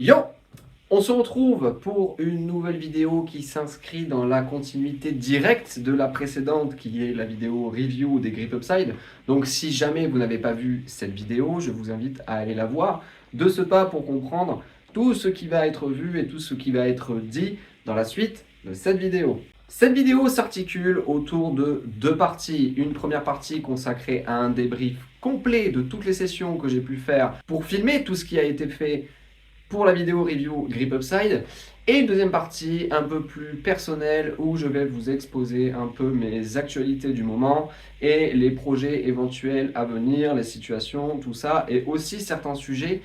Yo! On se retrouve pour une nouvelle vidéo qui s'inscrit dans la continuité directe de la précédente qui est la vidéo review des Grip Upside. Donc si jamais vous n'avez pas vu cette vidéo, je vous invite à aller la voir de ce pas pour comprendre tout ce qui va être vu et tout ce qui va être dit dans la suite de cette vidéo. Cette vidéo s'articule autour de deux parties. Une première partie consacrée à un débrief complet de toutes les sessions que j'ai pu faire pour filmer tout ce qui a été fait pour la vidéo review Grip Upside, et une deuxième partie un peu plus personnelle où je vais vous exposer un peu mes actualités du moment et les projets éventuels à venir, les situations, tout ça, et aussi certains sujets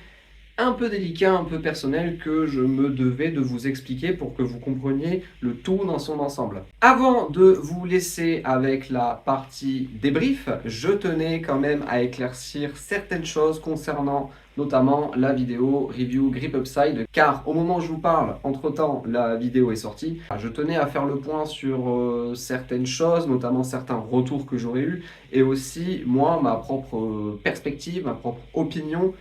un peu délicat, un peu personnel que je me devais de vous expliquer pour que vous compreniez le tout dans son ensemble. Avant de vous laisser avec la partie débrief, je tenais quand même à éclaircir certaines choses concernant notamment la vidéo review Grip Upside, car au moment où je vous parle, entre-temps, la vidéo est sortie. Je tenais à faire le point sur certaines choses, notamment certains retours que j'aurais eus, et aussi, moi, ma propre perspective, ma propre opinion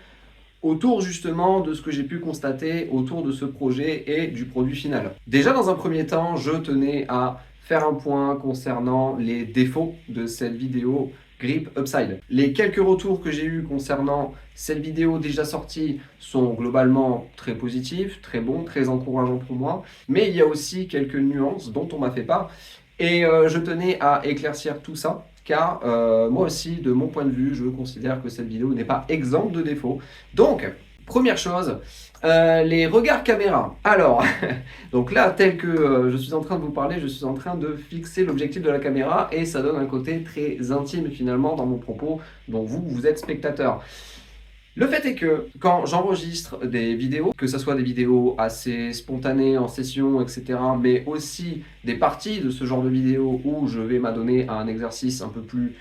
autour justement de ce que j'ai pu constater autour de ce projet et du produit final. Déjà dans un premier temps, je tenais à faire un point concernant les défauts de cette vidéo Grip Upside. Les quelques retours que j'ai eus concernant cette vidéo déjà sortie sont globalement très positifs, très bons, très encourageants pour moi, mais il y a aussi quelques nuances dont on m'a fait part et je tenais à éclaircir tout ça car moi aussi, de mon point de vue, je considère que cette vidéo n'est pas exempte de défauts. Donc, première chose, les regards caméra. Alors, donc là, tel que je suis en train de vous parler, je suis en train de fixer l'objectif de la caméra et ça donne un côté très intime finalement dans mon propos, dont vous êtes spectateur. Le fait est que quand j'enregistre des vidéos, que ce soit des vidéos assez spontanées en session, etc., mais aussi des parties de ce genre de vidéos où je vais m'adonner à un exercice un peu plus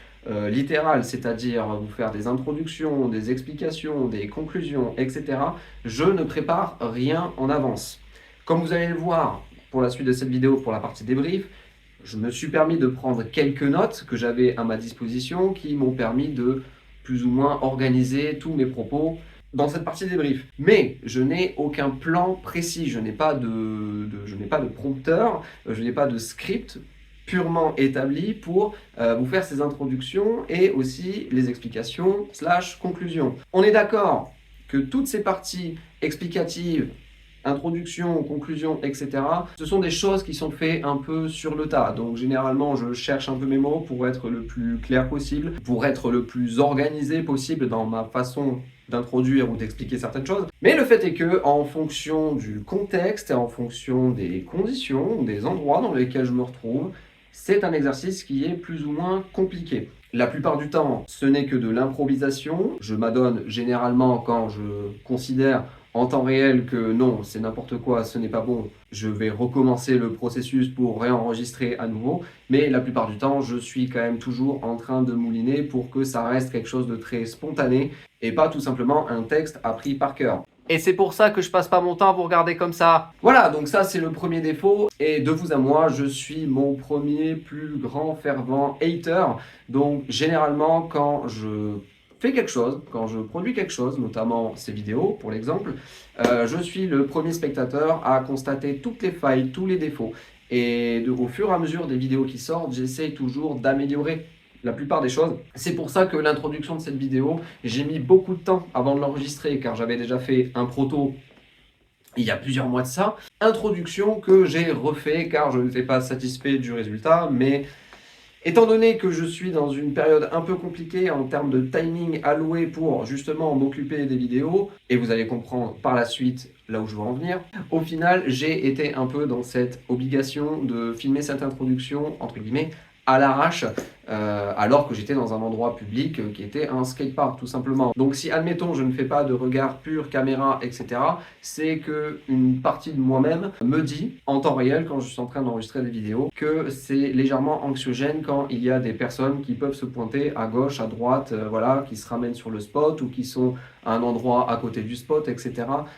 littéral, c'est-à-dire vous faire des introductions, des explications, des conclusions, etc., je ne prépare rien en avance. Comme vous allez le voir pour la suite de cette vidéo, pour la partie débrief, je me suis permis de prendre quelques notes que j'avais à ma disposition qui m'ont permis de plus ou moins organiser tous mes propos dans cette partie débrief. Mais je n'ai aucun plan précis, je n'ai pas de prompteur, je n'ai pas de script purement établi pour vous faire ces introductions et aussi les explications slash conclusions. On est d'accord que toutes ces parties explicatives, introduction, conclusion, etc. Ce sont des choses qui sont faites un peu sur le tas. Donc généralement, je cherche un peu mes mots pour être le plus clair possible, pour être le plus organisé possible dans ma façon d'introduire ou d'expliquer certaines choses. Mais le fait est que, en fonction du contexte et en fonction des conditions, des endroits dans lesquels je me retrouve, c'est un exercice qui est plus ou moins compliqué. La plupart du temps, ce n'est que de l'improvisation. Je m'adonne généralement quand je considère en temps réel que non, c'est n'importe quoi, ce n'est pas bon, je vais recommencer le processus pour réenregistrer à nouveau. Mais la plupart du temps, je suis quand même toujours en train de mouliner pour que ça reste quelque chose de très spontané et pas tout simplement un texte appris par cœur. Et c'est pour ça que je passe pas mon temps à vous regarder comme ça. Voilà, donc ça c'est le premier défaut. Et de vous à moi, je suis mon premier plus grand fervent hater. Donc généralement quand je fais quelque chose, quand je produis quelque chose, notamment ces vidéos pour l'exemple, je suis le premier spectateur à constater toutes les failles, tous les défauts. Et au fur et à mesure des vidéos qui sortent, j'essaye toujours d'améliorer la plupart des choses. C'est pour ça que l'introduction de cette vidéo, j'ai mis beaucoup de temps avant de l'enregistrer, car j'avais déjà fait un proto il y a plusieurs mois de ça. Introduction que j'ai refait, car je n'étais pas satisfait du résultat, mais étant donné que je suis dans une période un peu compliquée en termes de timing alloué pour justement m'occuper des vidéos, et vous allez comprendre par la suite là où je veux en venir, au final j'ai été un peu dans cette obligation de filmer cette introduction, entre guillemets, à l'arrache, alors que j'étais dans un endroit public qui était un skatepark tout simplement. Donc si admettons je ne fais pas de regard pur caméra etc, c'est que une partie de moi-même me dit en temps réel quand je suis en train d'enregistrer des vidéos que c'est légèrement anxiogène quand il y a des personnes qui peuvent se pointer à gauche, à droite, voilà, qui se ramènent sur le spot ou qui sont à un endroit à côté du spot etc.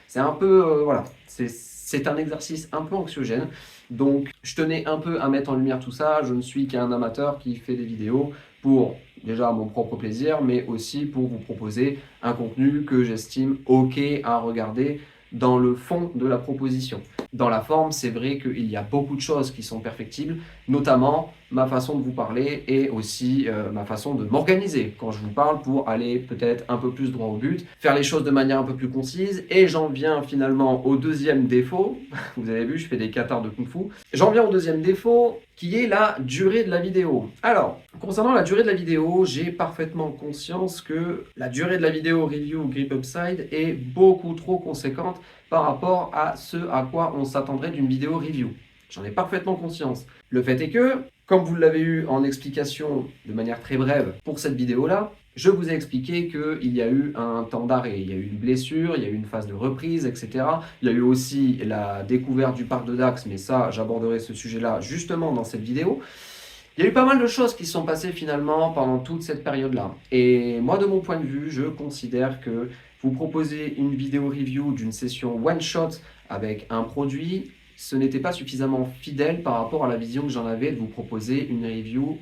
C'est un peu, voilà, c'est un exercice un peu anxiogène. Donc je tenais un peu à mettre en lumière tout ça. Je ne suis qu'un amateur qui fait des vidéos pour déjà mon propre plaisir, mais aussi pour vous proposer un contenu que j'estime ok à regarder dans le fond de la proposition. Dans la forme, c'est vrai qu'il y a beaucoup de choses qui sont perfectibles, notamment ma façon de vous parler et aussi ma façon de m'organiser quand je vous parle pour aller peut-être un peu plus droit au but, faire les choses de manière un peu plus concise. Et j'en viens finalement au deuxième défaut. Vous avez vu, je fais des katas de kung-fu. J'en viens au deuxième défaut qui est la durée de la vidéo. Alors, concernant la durée de la vidéo, j'ai parfaitement conscience que la durée de la vidéo review Grip Upside est beaucoup trop conséquente par rapport à ce à quoi on s'attendrait d'une vidéo review. J'en ai parfaitement conscience. Le fait est que, comme vous l'avez eu en explication de manière très brève pour cette vidéo-là, je vous ai expliqué qu'il y a eu un temps d'arrêt, il y a eu une blessure, il y a eu une phase de reprise, etc. Il y a eu aussi la découverte du parc de Dax, mais ça, j'aborderai ce sujet-là justement dans cette vidéo. Il y a eu pas mal de choses qui se sont passées finalement pendant toute cette période-là. Et moi, de mon point de vue, je considère que vous proposer une vidéo review d'une session one-shot avec un produit, ce n'était pas suffisamment fidèle par rapport à la vision que j'en avais de vous proposer une review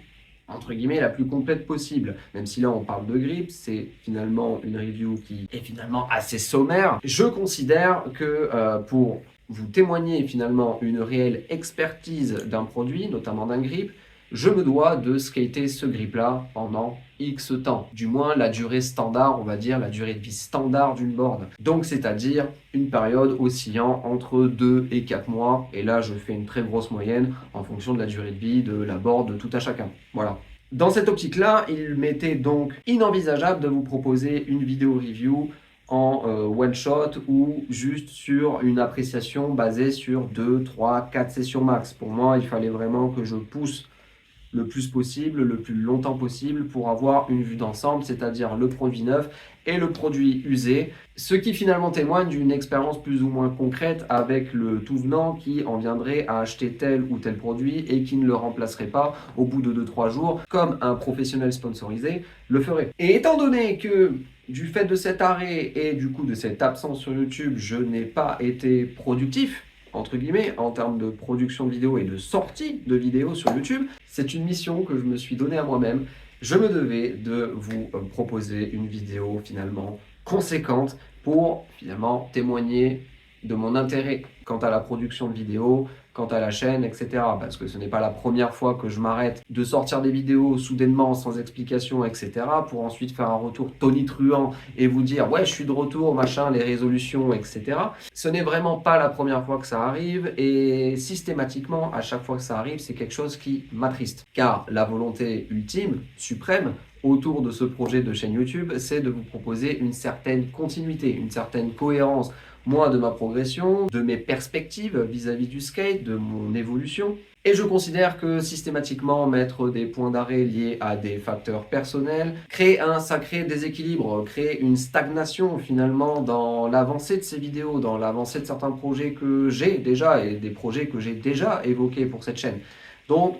entre guillemets la plus complète possible. Même si là on parle de Grip, c'est finalement une review qui est finalement assez sommaire. Je considère que pour vous témoigner finalement une réelle expertise d'un produit, notamment d'un grip, je me dois de skater ce grip-là pendant X temps. Du moins la durée standard, on va dire, la durée de vie standard d'une board. Donc c'est-à-dire une période oscillant entre 2 et 4 mois. Et là, je fais une très grosse moyenne en fonction de la durée de vie de la board de tout à chacun. Voilà. Dans cette optique-là, il m'était donc inenvisageable de vous proposer une vidéo review en one shot ou juste sur une appréciation basée sur 2, 3, 4 sessions max. Pour moi, il fallait vraiment que je pousse le plus possible, le plus longtemps possible pour avoir une vue d'ensemble, c'est-à-dire le produit neuf et le produit usé, ce qui finalement témoigne d'une expérience plus ou moins concrète avec le tout venant qui en viendrait à acheter tel ou tel produit et qui ne le remplacerait pas au bout de 2-3 jours comme un professionnel sponsorisé le ferait. Et étant donné que du fait de cet arrêt et du coup de cette absence sur YouTube, je n'ai pas été productif entre guillemets, en termes de production de vidéos et de sortie de vidéos sur YouTube, c'est une mission que je me suis donnée à moi-même. Je me devais de vous proposer une vidéo finalement conséquente pour finalement témoigner de mon intérêt quant à la production de vidéos, quant à la chaîne, etc. Parce que ce n'est pas la première fois que je m'arrête de sortir des vidéos soudainement, sans explication, etc. pour ensuite faire un retour tonitruant et vous dire « ouais, je suis de retour, machin, les résolutions, etc. » Ce n'est vraiment pas la première fois que ça arrive et systématiquement, à chaque fois que ça arrive, c'est quelque chose qui m'attriste. Car la volonté ultime, suprême, autour de ce projet de chaîne YouTube, c'est de vous proposer une certaine continuité, une certaine cohérence, moi de ma progression, de mes perspectives vis-à-vis du skate, de mon évolution. Et je considère que systématiquement mettre des points d'arrêt liés à des facteurs personnels crée un sacré déséquilibre, crée une stagnation finalement dans l'avancée de ces vidéos, dans l'avancée de certains projets que j'ai déjà et des projets que j'ai déjà évoqués pour cette chaîne. Donc,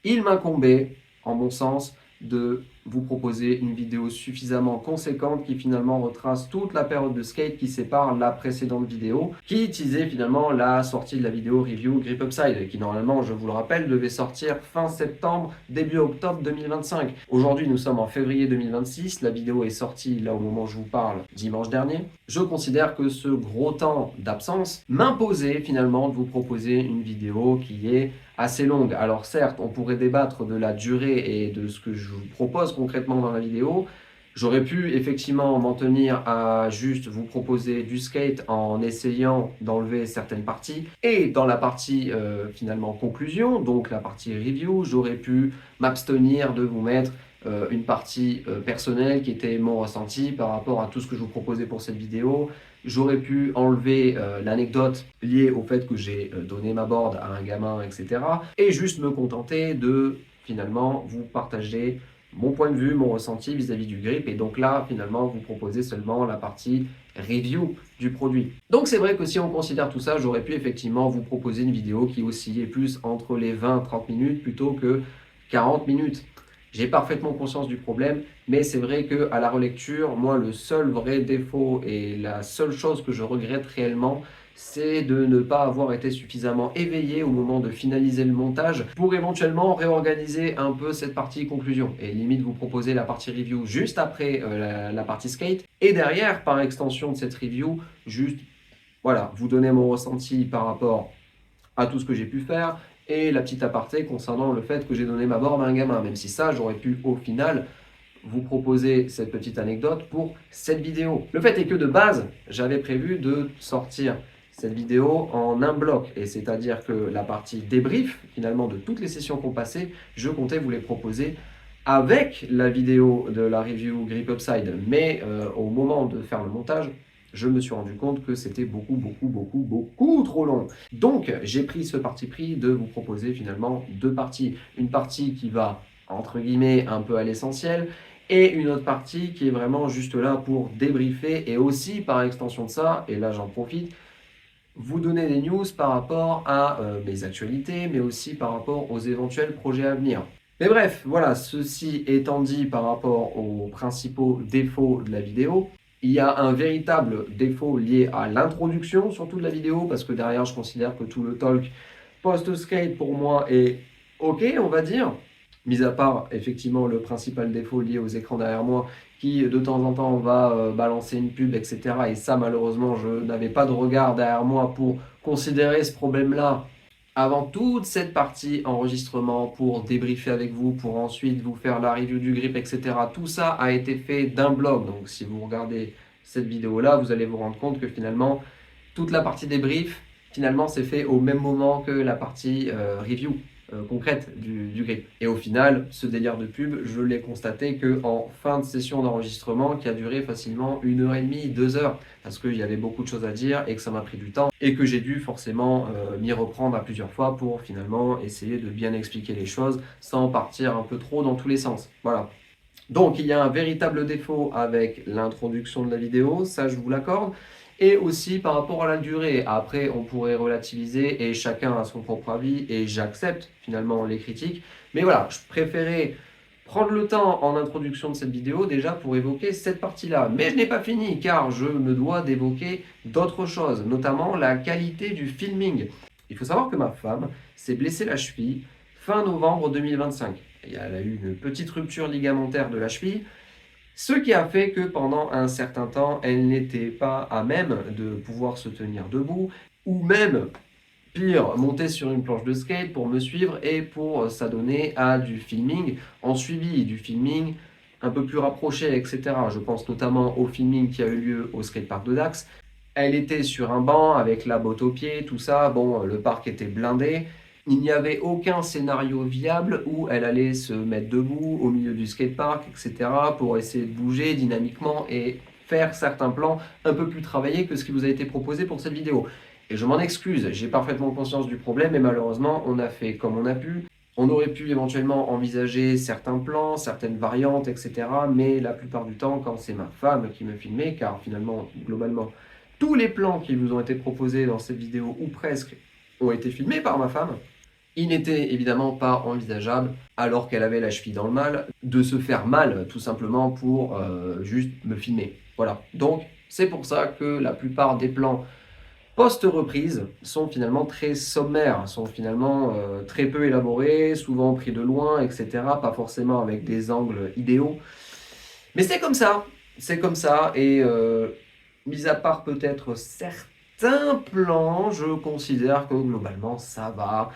il m'incombait, en mon sens, de vous proposer une vidéo suffisamment conséquente qui finalement retrace toute la période de skate qui sépare la précédente vidéo, qui teasait finalement la sortie de la vidéo review Grip Upside, qui normalement, je vous le rappelle, devait sortir fin septembre, début octobre 2025. Aujourd'hui, nous sommes en février 2026, la vidéo est sortie là au moment où je vous parle dimanche dernier. Je considère que ce gros temps d'absence m'imposait finalement de vous proposer une vidéo qui est assez longue. Alors certes, on pourrait débattre de la durée et de ce que je vous propose concrètement dans la vidéo. J'aurais pu effectivement m'en tenir à juste vous proposer du skate en essayant d'enlever certaines parties. Et dans la partie finalement conclusion, donc la partie review, j'aurais pu m'abstenir de vous mettre une partie personnelle qui était mon ressenti par rapport à tout ce que je vous proposais pour cette vidéo. J'aurais pu enlever l'anecdote liée au fait que j'ai donné ma board à un gamin, etc. Et juste me contenter de finalement vous partager mon point de vue, mon ressenti vis-à-vis du grip. Et donc là, finalement, vous proposez seulement la partie review du produit. Donc c'est vrai que si on considère tout ça, j'aurais pu effectivement vous proposer une vidéo qui oscillait plus entre les 20-30 minutes plutôt que 40 minutes. J'ai parfaitement conscience du problème, mais c'est vrai qu'à la relecture, moi, le seul vrai défaut et la seule chose que je regrette réellement, c'est de ne pas avoir été suffisamment éveillé au moment de finaliser le montage pour éventuellement réorganiser un peu cette partie conclusion et limite vous proposer la partie review juste après la partie skate et derrière, par extension de cette review, juste voilà, vous donner mon ressenti par rapport à tout ce que j'ai pu faire et la petite aparté concernant le fait que j'ai donné ma borne à un gamin, même si ça, j'aurais pu au final vous proposer cette petite anecdote pour cette vidéo. Le fait est que de base, j'avais prévu de sortir cette vidéo en un bloc, et c'est-à-dire que la partie débrief, finalement, de toutes les sessions qu'on passait, je comptais vous les proposer avec la vidéo de la review Grip Upside, mais au moment de faire le montage, je me suis rendu compte que c'était beaucoup trop long. Donc, j'ai pris ce parti pris de vous proposer finalement deux parties. Une partie qui va, entre guillemets, un peu à l'essentiel, et une autre partie qui est vraiment juste là pour débriefer, et aussi par extension de ça, et là j'en profite, vous donner des news par rapport à mes actualités, mais aussi par rapport aux éventuels projets à venir. Mais bref, voilà, ceci étant dit par rapport aux principaux défauts de la vidéo, il y a un véritable défaut lié à l'introduction, surtout de la vidéo, parce que derrière, je considère que tout le talk post-skate, pour moi, est OK, on va dire. Mis à part, effectivement, le principal défaut lié aux écrans derrière moi, qui de temps en temps va balancer une pub, etc. Et ça, malheureusement, je n'avais pas de regard derrière moi pour considérer ce problème-là avant toute cette partie enregistrement pour débriefer avec vous, pour ensuite vous faire la review du grip, etc. Tout ça a été fait d'un bloc. Donc si vous regardez cette vidéo-là, vous allez vous rendre compte que finalement, toute la partie débrief, finalement, c'est fait au même moment que la partie review concrète du grip. Et au final, ce délire de pub, je l'ai constaté qu'en fin de session d'enregistrement, qui a duré facilement 1h30, 2 heures, parce qu'il y avait beaucoup de choses à dire et que ça m'a pris du temps, et que j'ai dû forcément m'y reprendre à plusieurs fois pour finalement essayer de bien expliquer les choses sans partir un peu trop dans tous les sens. Voilà. Donc il y a un véritable défaut avec l'introduction de la vidéo, ça je vous l'accorde, et aussi par rapport à la durée. Après on pourrait relativiser et chacun a son propre avis et j'accepte finalement les critiques. Mais voilà, je préférais prendre le temps en introduction de cette vidéo déjà pour évoquer cette partie-là. Mais je n'ai pas fini car je me dois d'évoquer d'autres choses, notamment la qualité du filming. Il faut savoir que ma femme s'est blessée la cheville fin novembre 2025. Elle a eu une petite rupture ligamentaire de la cheville, ce qui a fait que pendant un certain temps, elle n'était pas à même de pouvoir se tenir debout, ou même, pire, monter sur une planche de skate pour me suivre et pour s'adonner à du filming, en suivi du filming un peu plus rapproché, etc. Je pense notamment au filming qui a eu lieu au skatepark de Dax. Elle était sur un banc avec la botte aux pieds, tout ça. Bon, le parc était blindé. Il n'y avait aucun scénario viable où elle allait se mettre debout au milieu du skatepark, etc. pour essayer de bouger dynamiquement et faire certains plans un peu plus travaillés que ce qui vous a été proposé pour cette vidéo. Et je m'en excuse, j'ai parfaitement conscience du problème et malheureusement on a fait comme on a pu. On aurait pu éventuellement envisager certains plans, certaines variantes, etc. Mais la plupart du temps, quand c'est ma femme qui me filmait, car finalement, globalement, tous les plans qui vous ont été proposés dans cette vidéo, ou presque, ont été filmés par ma femme, il n'était évidemment pas envisageable, alors qu'elle avait la cheville dans le mal, de se faire mal, tout simplement pour juste me filmer. Voilà. Donc, c'est pour ça que la plupart des plans post-reprise sont finalement très sommaires, sont finalement très peu élaborés, souvent pris de loin, etc. Pas forcément avec des angles idéaux. Mais c'est comme ça, et mis à part peut-être certains plans, je considère que globalement ça va,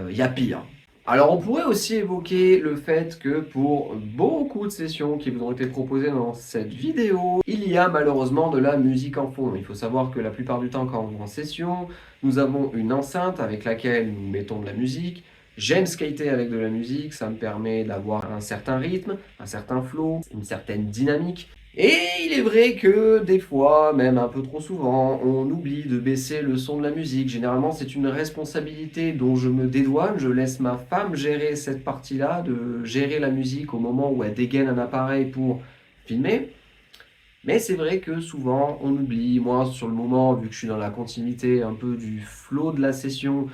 il y a pire. Alors on pourrait aussi évoquer le fait que pour beaucoup de sessions qui vous ont été proposées dans cette vidéo, il y a malheureusement de la musique en fond. Il faut savoir que la plupart du temps quand on est en session, nous avons une enceinte avec laquelle nous mettons de la musique. J'aime skater avec de la musique, ça me permet d'avoir un certain rythme, un certain flow, une certaine dynamique. Et il est vrai que des fois, même un peu trop souvent, on oublie de baisser le son de la musique. Généralement, c'est une responsabilité dont je me dédouane. Je laisse ma femme gérer cette partie-là, de gérer la musique au moment où elle dégaine un appareil pour filmer. Mais c'est vrai que souvent, on oublie. Moi, sur le moment, vu que je suis dans la continuité un peu du flow de la session,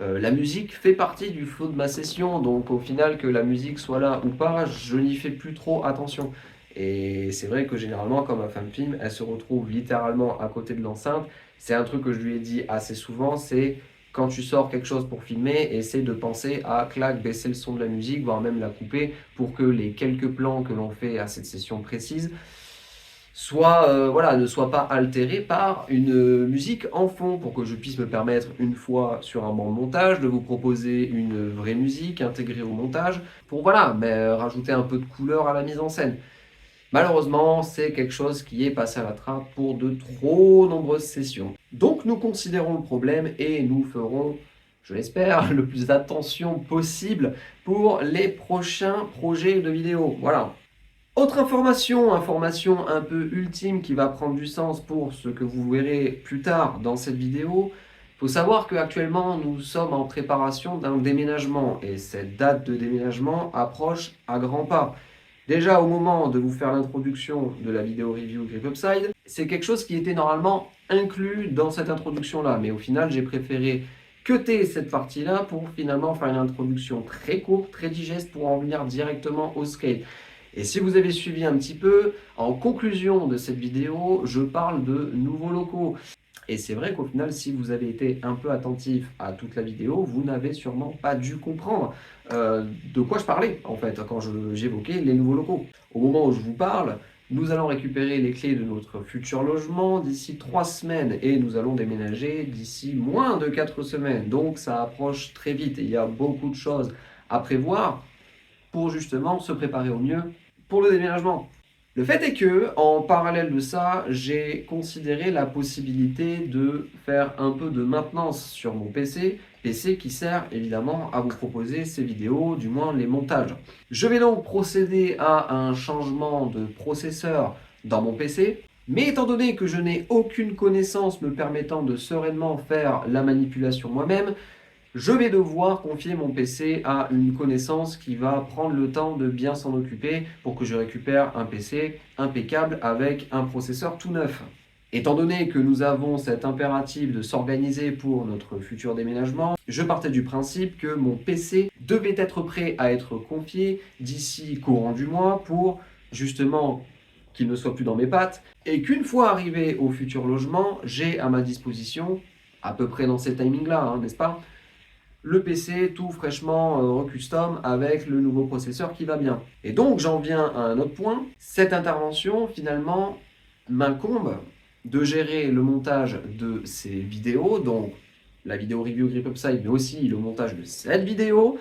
La musique fait partie du flow de ma session, donc au final que la musique soit là ou pas, je n'y fais plus trop attention. Et c'est vrai que généralement, quand ma femme filme, elle se retrouve littéralement à côté de l'enceinte. C'est un truc que je lui ai dit assez souvent, c'est quand tu sors quelque chose pour filmer, essaie de penser à clac, baisser le son de la musique, voire même la couper pour que les quelques plans que l'on fait à cette session précise ne soit pas altéré par une musique en fond pour que je puisse me permettre une fois sur un banc de montage de vous proposer une vraie musique intégrée au montage pour rajouter un peu de couleur à la mise en scène. Malheureusement, c'est quelque chose qui est passé à la trappe pour de trop nombreuses sessions. Donc nous considérons le problème et nous ferons, je l'espère, le plus d'attention possible pour les prochains projets de vidéo. Voilà. Autre information un peu ultime qui va prendre du sens pour ce que vous verrez plus tard dans cette vidéo. Il faut savoir qu'actuellement nous sommes en préparation d'un déménagement et cette date de déménagement approche à grands pas. Déjà au moment de vous faire l'introduction de la vidéo review GripUpside, c'est quelque chose qui était normalement inclus dans cette introduction-là, mais au final j'ai préféré cutter cette partie-là pour finalement faire une introduction très courte, très digeste pour en venir directement au scale. Et si vous avez suivi un petit peu, en conclusion de cette vidéo, je parle de nouveaux locaux. Et c'est vrai qu'au final, si vous avez été un peu attentif à toute la vidéo, vous n'avez sûrement pas dû comprendre de quoi je parlais, en fait, quand j'évoquais les nouveaux locaux. Au moment où je vous parle, nous allons récupérer les clés de notre futur logement d'ici 3 semaines et nous allons déménager d'ici moins de 4 semaines. Donc ça approche très vite et il y a beaucoup de choses à prévoir pour justement se préparer au mieux pour le déménagement. Le fait est que, en parallèle de ça, j'ai considéré la possibilité de faire un peu de maintenance sur mon PC qui sert évidemment à vous proposer ces vidéos, du moins les montages. Je vais donc procéder à un changement de processeur dans mon PC, mais étant donné que je n'ai aucune connaissance me permettant de sereinement faire la manipulation moi-même, je vais devoir confier mon PC à une connaissance qui va prendre le temps de bien s'en occuper pour que je récupère un PC impeccable avec un processeur tout neuf. Étant donné que nous avons cet impératif de s'organiser pour notre futur déménagement, je partais du principe que mon PC devait être prêt à être confié d'ici courant du mois pour justement qu'il ne soit plus dans mes pattes et qu'une fois arrivé au futur logement, j'ai à ma disposition, à peu près dans ces timings-là, n'est-ce pas, le PC tout fraîchement recustom avec le nouveau processeur qui va bien. Et donc j'en viens à un autre point. Cette intervention finalement m'incombe de gérer le montage de ces vidéos, donc la vidéo review GripUpside, mais aussi le montage de cette vidéo,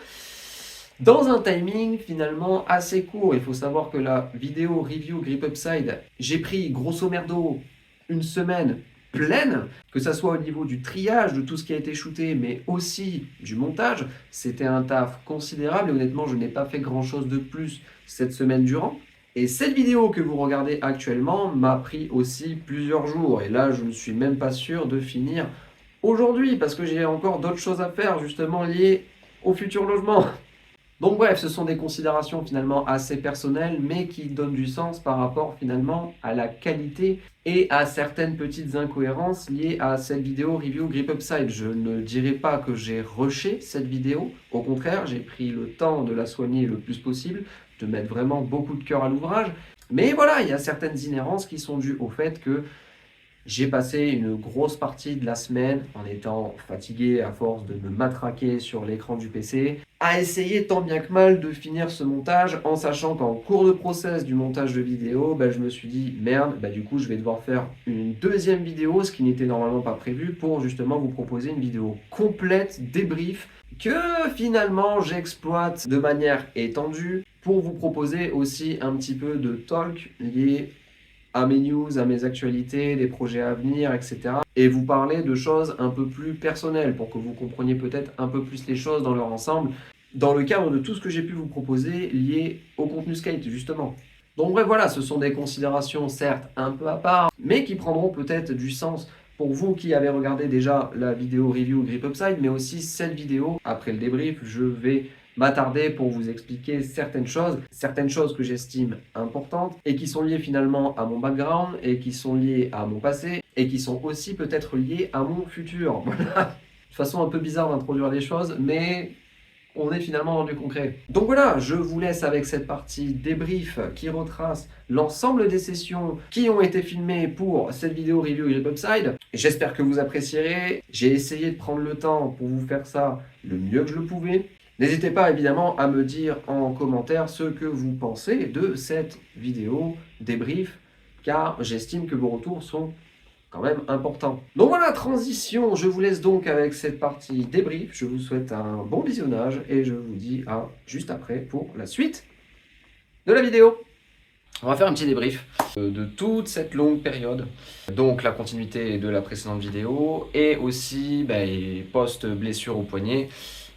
dans un timing finalement assez court. Il faut savoir que la vidéo review GripUpside, j'ai pris grosso merdo une semaine pleine, que ça soit au niveau du triage de tout ce qui a été shooté, mais aussi du montage. C'était un taf considérable et honnêtement, je n'ai pas fait grand-chose de plus cette semaine durant. Et cette vidéo que vous regardez actuellement m'a pris aussi plusieurs jours. Et là, je ne suis même pas sûr de finir aujourd'hui parce que j'ai encore d'autres choses à faire justement liées au futur logement. Donc bref, ce sont des considérations finalement assez personnelles, mais qui donnent du sens par rapport finalement à la qualité et à certaines petites incohérences liées à cette vidéo review GripUpside. Je ne dirais pas que j'ai rushé cette vidéo, au contraire, j'ai pris le temps de la soigner le plus possible, de mettre vraiment beaucoup de cœur à l'ouvrage. Mais voilà, il y a certaines inhérences qui sont dues au fait que j'ai passé une grosse partie de la semaine en étant fatigué à force de me matraquer sur l'écran du PC, à essayer tant bien que mal de finir ce montage en sachant qu'en cours de process du montage de vidéo, je me suis dit merde, du coup je vais devoir faire une deuxième vidéo, ce qui n'était normalement pas prévu, pour justement vous proposer une vidéo complète, débrief, que finalement j'exploite de manière étendue pour vous proposer aussi un petit peu de talk lié à mes news, à mes actualités, des projets à venir, etc. Et vous parler de choses un peu plus personnelles pour que vous compreniez peut-être un peu plus les choses dans leur ensemble, dans le cadre de tout ce que j'ai pu vous proposer lié au contenu skate, justement. Donc bref, voilà, ce sont des considérations certes un peu à part, mais qui prendront peut-être du sens pour vous qui avez regardé déjà la vidéo review GripUpside, mais aussi cette vidéo. Après le débrief, je vais m'attarder pour vous expliquer certaines choses que j'estime importantes et qui sont liées finalement à mon background et qui sont liées à mon passé et qui sont aussi peut-être liées à mon futur. Voilà. façon un peu bizarre d'introduire les choses, mais on est finalement dans du concret. Donc voilà, je vous laisse avec cette partie débrief qui retrace l'ensemble des sessions qui ont été filmées pour cette vidéo review Grip Upside. J'espère que vous apprécierez. J'ai essayé de prendre le temps pour vous faire ça le mieux que je le pouvais. N'hésitez pas évidemment à me dire en commentaire ce que vous pensez de cette vidéo débrief, car j'estime que vos retours sont quand même important. Donc voilà, transition, je vous laisse donc avec cette partie débrief. Je vous souhaite un bon visionnage et je vous dis à juste après pour la suite de la vidéo. On va faire un petit débrief de toute cette longue période, donc la continuité de la précédente vidéo et aussi post-blessure au poignet,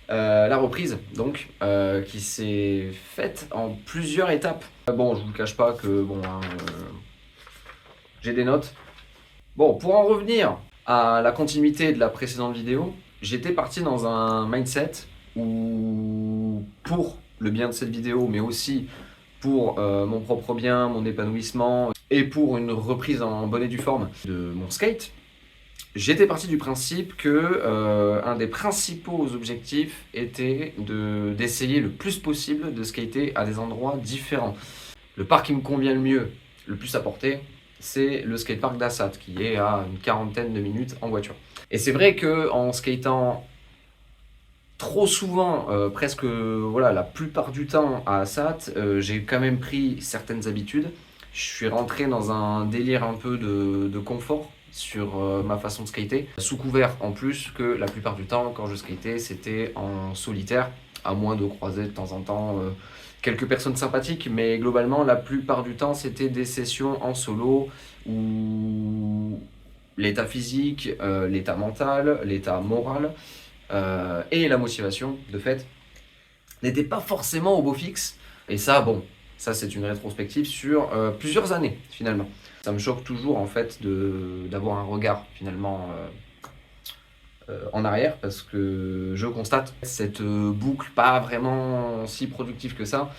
la reprise donc qui s'est faite en plusieurs étapes. Bon, je vous cache pas que j'ai des notes. Bon, pour en revenir à la continuité de la précédente vidéo, j'étais parti dans un mindset où, pour le bien de cette vidéo, mais aussi pour mon propre bien, mon épanouissement, et pour une reprise en bonne et due forme de mon skate, j'étais parti du principe que un des principaux objectifs était d'essayer le plus possible de skater à des endroits différents. Le parc qui me convient le mieux, le plus à portée, c'est le skatepark d'Assat, qui est à une quarantaine de minutes en voiture. Et c'est vrai qu'en skatant trop souvent, presque la plupart du temps à Assat, j'ai quand même pris certaines habitudes. Je suis rentré dans un délire un peu de confort sur ma façon de skater, sous couvert en plus que la plupart du temps, quand je skatais, c'était en solitaire, à moins de croiser de temps en temps quelques personnes sympathiques, mais globalement, la plupart du temps, c'était des sessions en solo où l'état physique, l'état mental, l'état moral et la motivation, de fait, n'étaient pas forcément au beau fixe. Et ça, ça c'est une rétrospective sur plusieurs années, finalement. Ça me choque toujours, en fait, d'avoir un regard, finalement, en arrière, parce que je constate cette boucle pas vraiment si productive que ça.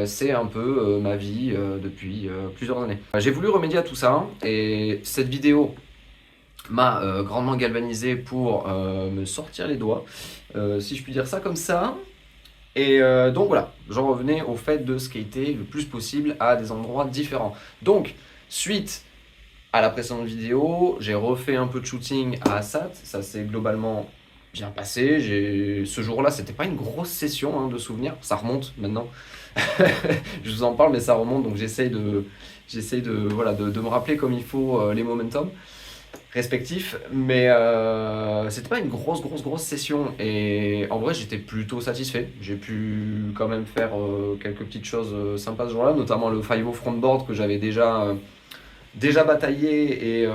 C'est un peu ma vie depuis plusieurs années. J'ai voulu remédier à tout ça et cette vidéo m'a grandement galvanisé pour me sortir les doigts, si je puis dire ça comme ça. Et donc voilà, j'en revenais au fait de skater le plus possible à des endroits différents. Donc, suite à la précédente vidéo, j'ai refait un peu de shooting à Assat, ça s'est globalement bien passé. Ce jour-là, c'était pas une grosse session de souvenirs, ça remonte maintenant. Je vous en parle, mais ça remonte, donc j'essaye de me rappeler comme il faut les momentum respectifs. Mais c'était pas une grosse session, et en vrai, j'étais plutôt satisfait. J'ai pu quand même faire quelques petites choses sympas ce jour-là, notamment le 5-0 frontboard que j'avais déjà bataillé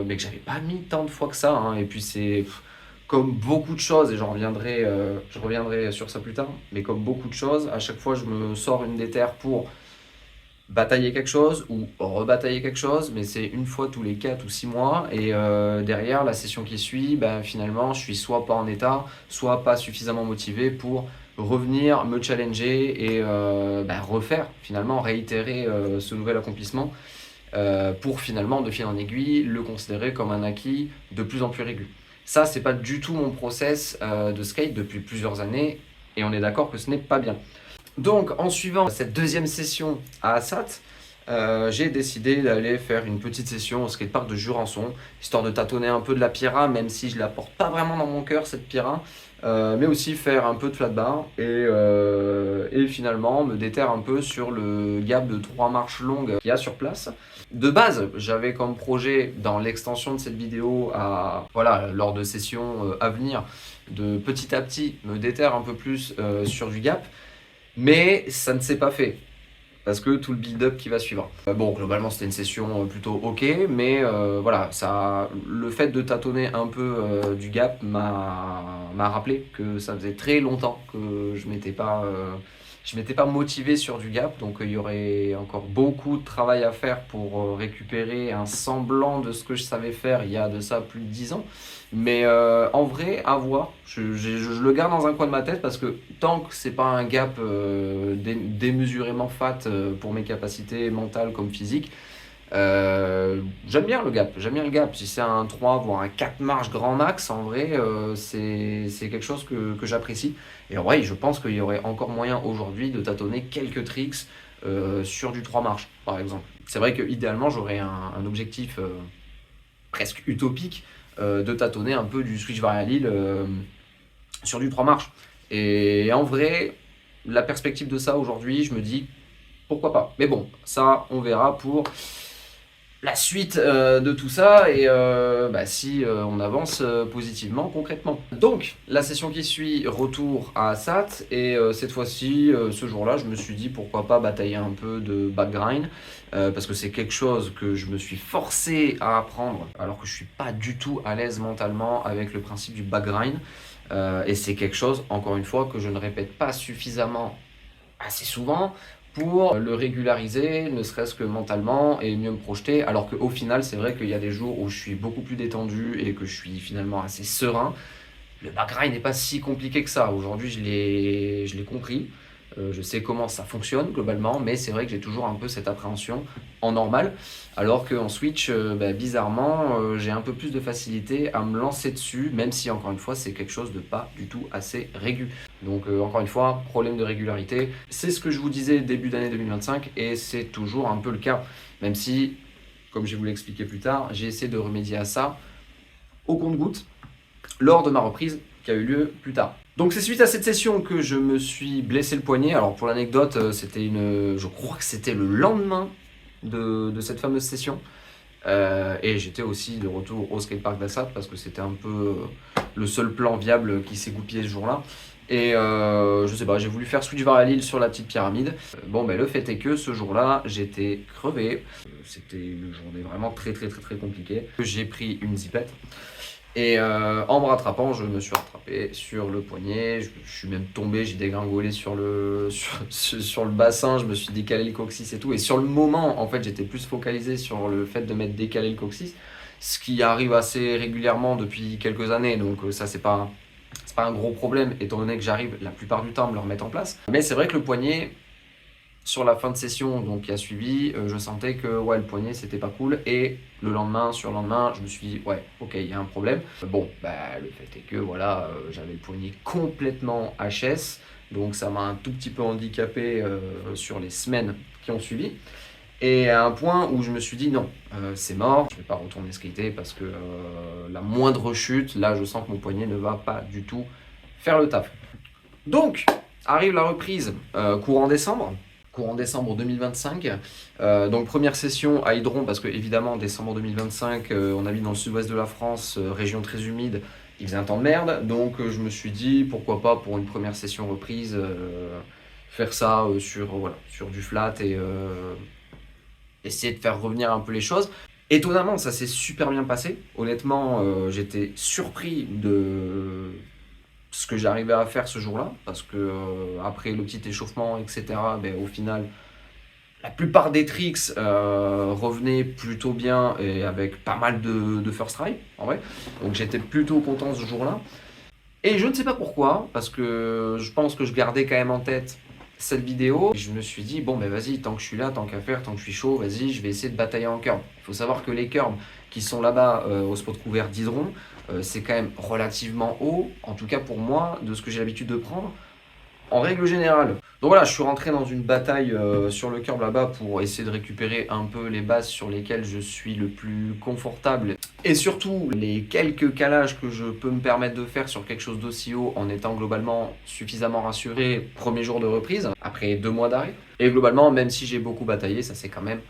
mais que j'avais pas mis tant de fois que ça, et puis c'est comme beaucoup de choses, et je reviendrai sur ça plus tard, mais comme beaucoup de choses, à chaque fois je me sors une déterre pour batailler quelque chose ou rebatailler quelque chose, mais c'est une fois tous les 4 ou 6 mois, et derrière la session qui suit, finalement je suis soit pas en état, soit pas suffisamment motivé pour revenir me challenger et refaire, finalement réitérer ce nouvel accomplissement, pour finalement, de fil en aiguille, le considérer comme un acquis de plus en plus régulier. Ça, c'est pas du tout mon process de skate depuis plusieurs années, et on est d'accord que ce n'est pas bien. Donc, en suivant cette deuxième session à Assat, j'ai décidé d'aller faire une petite session au skatepark de Jurançon, histoire de tâtonner un peu de la Pira, même si je la porte pas vraiment dans mon cœur, cette Pira, mais aussi faire un peu de flat bar et finalement me déterre un peu sur le gap de 3 marches longues qu'il y a sur place. De base, j'avais comme projet, dans l'extension de cette vidéo, lors de sessions à venir, de petit à petit me déterre un peu plus sur du gap, mais ça ne s'est pas fait, parce que tout le build-up qui va suivre. Globalement, c'était une session plutôt ok, mais le fait de tâtonner un peu du gap m'a rappelé que ça faisait très longtemps que je m'étais pas motivé sur du gap, donc il y aurait encore beaucoup de travail à faire pour récupérer un semblant de ce que je savais faire il y a de ça plus de 10 ans. Mais en vrai, à voir. Je le garde dans un coin de ma tête, parce que tant que c'est pas un gap démesurément fat pour mes capacités mentales comme physiques, J'aime bien le gap, j'aime bien le gap. Si c'est un 3 voire un 4 marches grand max, en vrai, c'est quelque chose que j'apprécie. Et en vrai, je pense qu'il y aurait encore moyen aujourd'hui de tâtonner quelques tricks sur du 3 marches, par exemple. C'est vrai que idéalement, j'aurais un objectif presque utopique de tâtonner un peu du switch varialil sur du 3 marches. Et en vrai, la perspective de ça aujourd'hui, je me dis pourquoi pas. Mais bon, ça, on verra pour la suite de tout ça et si on avance positivement, concrètement. Donc, la session qui suit, retour à Assat et cette fois-ci, ce jour-là, je me suis dit pourquoi pas batailler un peu de backgrind parce que c'est quelque chose que je me suis forcé à apprendre alors que je suis pas du tout à l'aise mentalement avec le principe du backgrind et c'est quelque chose, encore une fois, que je ne répète pas suffisamment assez souvent pour le régulariser, ne serait-ce que mentalement, et mieux me projeter. Alors qu'au final, c'est vrai qu'il y a des jours où je suis beaucoup plus détendu et que je suis finalement assez serein. Le background n'est pas si compliqué que ça. Aujourd'hui, je l'ai compris. Je sais comment ça fonctionne globalement, mais c'est vrai que j'ai toujours un peu cette appréhension en normal. Alors qu'en Switch, bizarrement, j'ai un peu plus de facilité à me lancer dessus, même si encore une fois, c'est quelque chose de pas du tout assez régulier. Donc encore une fois, problème de régularité. C'est ce que je vous disais début d'année 2025 et c'est toujours un peu le cas. Même si, comme je vais vous l'expliquer plus tard, j'ai essayé de remédier à ça au compte-gouttes lors de ma reprise qui a eu lieu plus tard. Donc c'est suite à cette session que je me suis blessé le poignet. Alors pour l'anecdote, je crois que c'était le lendemain de cette fameuse session. Et j'étais aussi de retour au skatepark d'Assat parce que c'était un peu le seul plan viable qui s'est goupillé ce jour-là. Et je sais pas, j'ai voulu faire switch varialil sur la petite pyramide. Le fait est que ce jour-là, j'étais crevé. C'était une journée vraiment très très très très compliquée. J'ai pris une zipette. Et en me rattrapant, je me suis rattrapé sur le poignet. Je suis même tombé, j'ai dégringolé sur sur le bassin. Je me suis décalé le coccyx et tout. Et sur le moment, en fait, j'étais plus focalisé sur le fait de m'être décalé le coccyx, ce qui arrive assez régulièrement depuis quelques années. Donc ça, c'est pas un gros problème, étant donné que j'arrive la plupart du temps à me le remettre en place. Mais c'est vrai que le poignet, sur la fin de session donc, qui a suivi, je sentais que le poignet c'était pas cool. Et le lendemain, sur le lendemain, je me suis dit, ouais, ok, il y a un problème. Le fait est que voilà, j'avais le poignet complètement HS. Donc ça m'a un tout petit peu handicapé sur les semaines qui ont suivi. Et à un point où je me suis dit, non, c'est mort, je vais pas retourner skater parce que la moindre chute, là je sens que mon poignet ne va pas du tout faire le taf. Donc, arrive la reprise courant décembre 2025. Donc première session à Hydron, parce que évidemment décembre 2025, on habite dans le sud-ouest de la France, région très humide, il faisait un temps de merde. Donc je me suis dit pourquoi pas pour une première session reprise faire ça sur du flat et essayer de faire revenir un peu les choses. Étonnamment, ça s'est super bien passé. Honnêtement, j'étais surpris de ce que j'arrivais à faire ce jour-là, parce que après le petit échauffement, etc., au final, la plupart des tricks revenaient plutôt bien et avec pas mal de first try, en vrai. Donc j'étais plutôt content ce jour-là. Et je ne sais pas pourquoi, parce que je pense que je gardais quand même en tête cette vidéo. Je me suis dit, vas-y, tant que je suis là, tant qu'à faire, tant que je suis chaud, vas-y, je vais essayer de batailler en curb. Il faut savoir que les curbs qui sont là-bas au spot couvert d'Hydron, c'est quand même relativement haut, en tout cas pour moi, de ce que j'ai l'habitude de prendre, en règle générale. Donc voilà, je suis rentré dans une bataille sur le curb là-bas pour essayer de récupérer un peu les bases sur lesquelles je suis le plus confortable. Et surtout, les quelques calages que je peux me permettre de faire sur quelque chose d'aussi haut en étant globalement suffisamment rassuré premier jour de reprise, après 2 mois d'arrêt. Et globalement, même si j'ai beaucoup bataillé, ça s'est quand même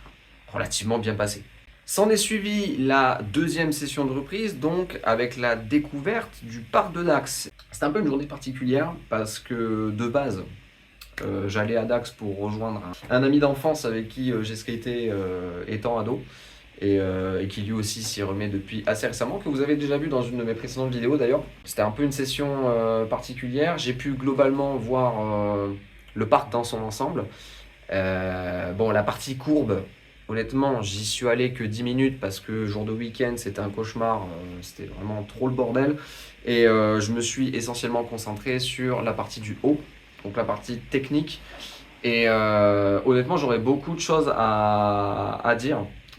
relativement bien passé. S'en est suivi la deuxième session de reprise, donc avec la découverte du parc de Dax. C'était un peu une journée particulière parce que de base, j'allais à Dax pour rejoindre un ami d'enfance avec qui j'ai skaté étant ado et qui lui aussi s'y remet depuis assez récemment, que vous avez déjà vu dans une de mes précédentes vidéos d'ailleurs. C'était un peu une session particulière. J'ai pu globalement voir le parc dans son ensemble. La partie courbe, honnêtement, j'y suis allé que 10 minutes parce que jour de week-end, c'était un cauchemar, c'était vraiment trop le bordel. Et je me suis essentiellement concentré sur la partie du haut, donc la partie technique. Et honnêtement, j'aurais beaucoup de choses à dire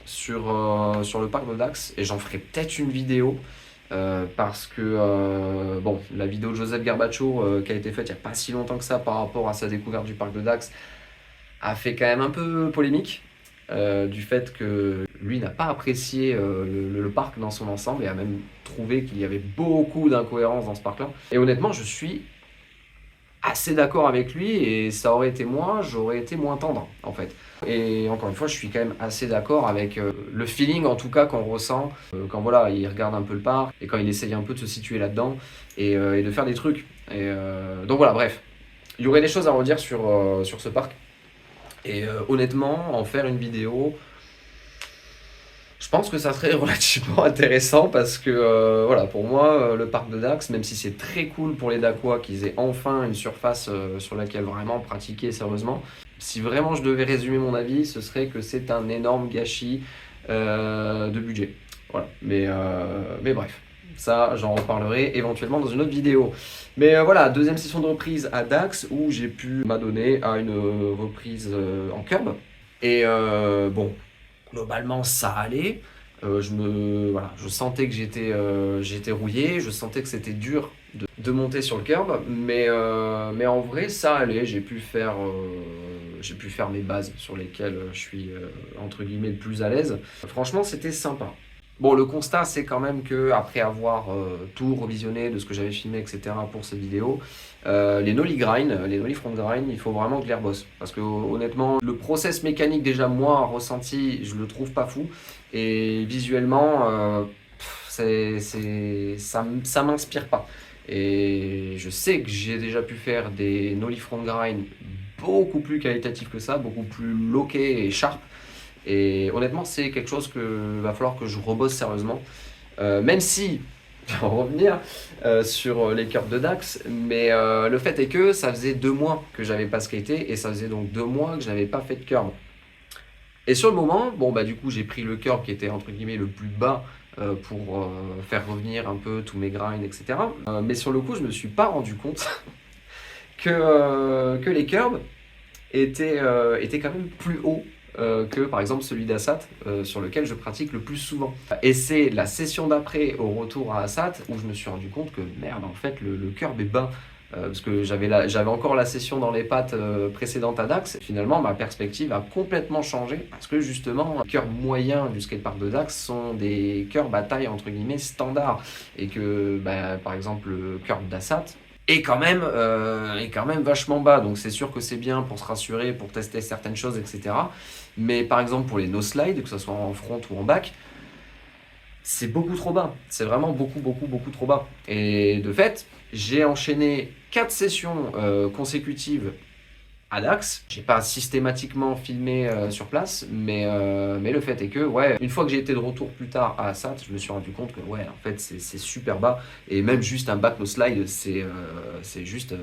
sur le parc de Dax et j'en ferai peut-être une vidéo parce que bon, la vidéo de Joseph Garbacho qui a été faite il n'y a pas si longtemps que ça par rapport à sa découverte du parc de Dax a fait quand même un peu polémique du fait que lui n'a pas apprécié le parc dans son ensemble et a même trouvé qu'il y avait beaucoup d'incohérences dans ce parc-là. Et honnêtement, je suis assez d'accord avec lui et ça aurait été moi, j'aurais été moins tendre en fait. Et encore une fois, je suis quand même assez d'accord avec le feeling en tout cas qu'on ressent quand voilà, il regarde un peu le parc et quand il essaye un peu de se situer là-dedans et de faire des trucs. Donc voilà, bref, il y aurait des choses à redire sur ce parc. Et honnêtement, en faire une vidéo, je pense que ça serait relativement intéressant parce que voilà, pour moi, le parc de Dax, même si c'est très cool pour les Dacois qu'ils aient enfin une surface sur laquelle vraiment pratiquer sérieusement, si vraiment je devais résumer mon avis, ce serait que c'est un énorme gâchis de budget. Voilà, mais bref. Ça, j'en reparlerai éventuellement dans une autre vidéo. Mais voilà, deuxième session de reprise à Dax où j'ai pu m'adonner à une reprise en curb. Et bon, globalement, ça allait. Voilà, je sentais que j'étais rouillé, je sentais que c'était dur de monter sur le curb, mais en vrai, ça allait. J'ai pu faire mes bases sur lesquelles je suis entre guillemets le plus à l'aise. Franchement, c'était sympa. Bon, le constat, c'est quand même que après avoir tout revisionné de ce que j'avais filmé, etc. pour cette vidéo, les nollie grind, les nollie front grind, il faut vraiment que je les rebosse. Parce que honnêtement, le process mécanique, déjà moi, ressenti, je le trouve pas fou. Et visuellement, ça m'inspire pas. Et je sais que j'ai déjà pu faire des nollie front grind beaucoup plus qualitatifs que ça, beaucoup plus loqués et sharp. Et honnêtement, c'est quelque chose que va falloir que je rebosse sérieusement. Même si, je vais en revenir sur les curbs de Dax, mais le fait est que ça faisait 2 mois que j'avais pas skaté et ça faisait donc 2 mois que je n'avais pas fait de curb. Et sur le moment, bon bah du coup j'ai pris le curb qui était entre guillemets le plus bas pour faire revenir un peu tous mes grinds, etc. Mais sur le coup, je me suis pas rendu compte que les curbs étaient quand même plus hauts que par exemple celui d'Assat sur lequel je pratique le plus souvent. Et c'est la session d'après au retour à Assat où je me suis rendu compte que merde en fait le curb est bas. Parce que j'avais encore la session dans les pattes précédentes à Dax. Finalement, ma perspective a complètement changé parce que justement, les curbs moyens du skatepark de Dax sont des curbs à taille entre guillemets standard. Et que bah, par exemple le curb d'Assat est quand même vachement bas. Donc c'est sûr que c'est bien pour se rassurer, pour tester certaines choses, etc. Mais par exemple pour les no slide, que ce soit en front ou en back, c'est beaucoup trop bas. C'est vraiment beaucoup trop bas. Et de fait, j'ai enchaîné 4 sessions consécutives à Dax. J'ai pas systématiquement filmé sur place, mais le fait est que, ouais, une fois que j'ai été de retour plus tard à Assat, je me suis rendu compte que, ouais, en fait, c'est super bas. Et même juste un back no slide, c'est juste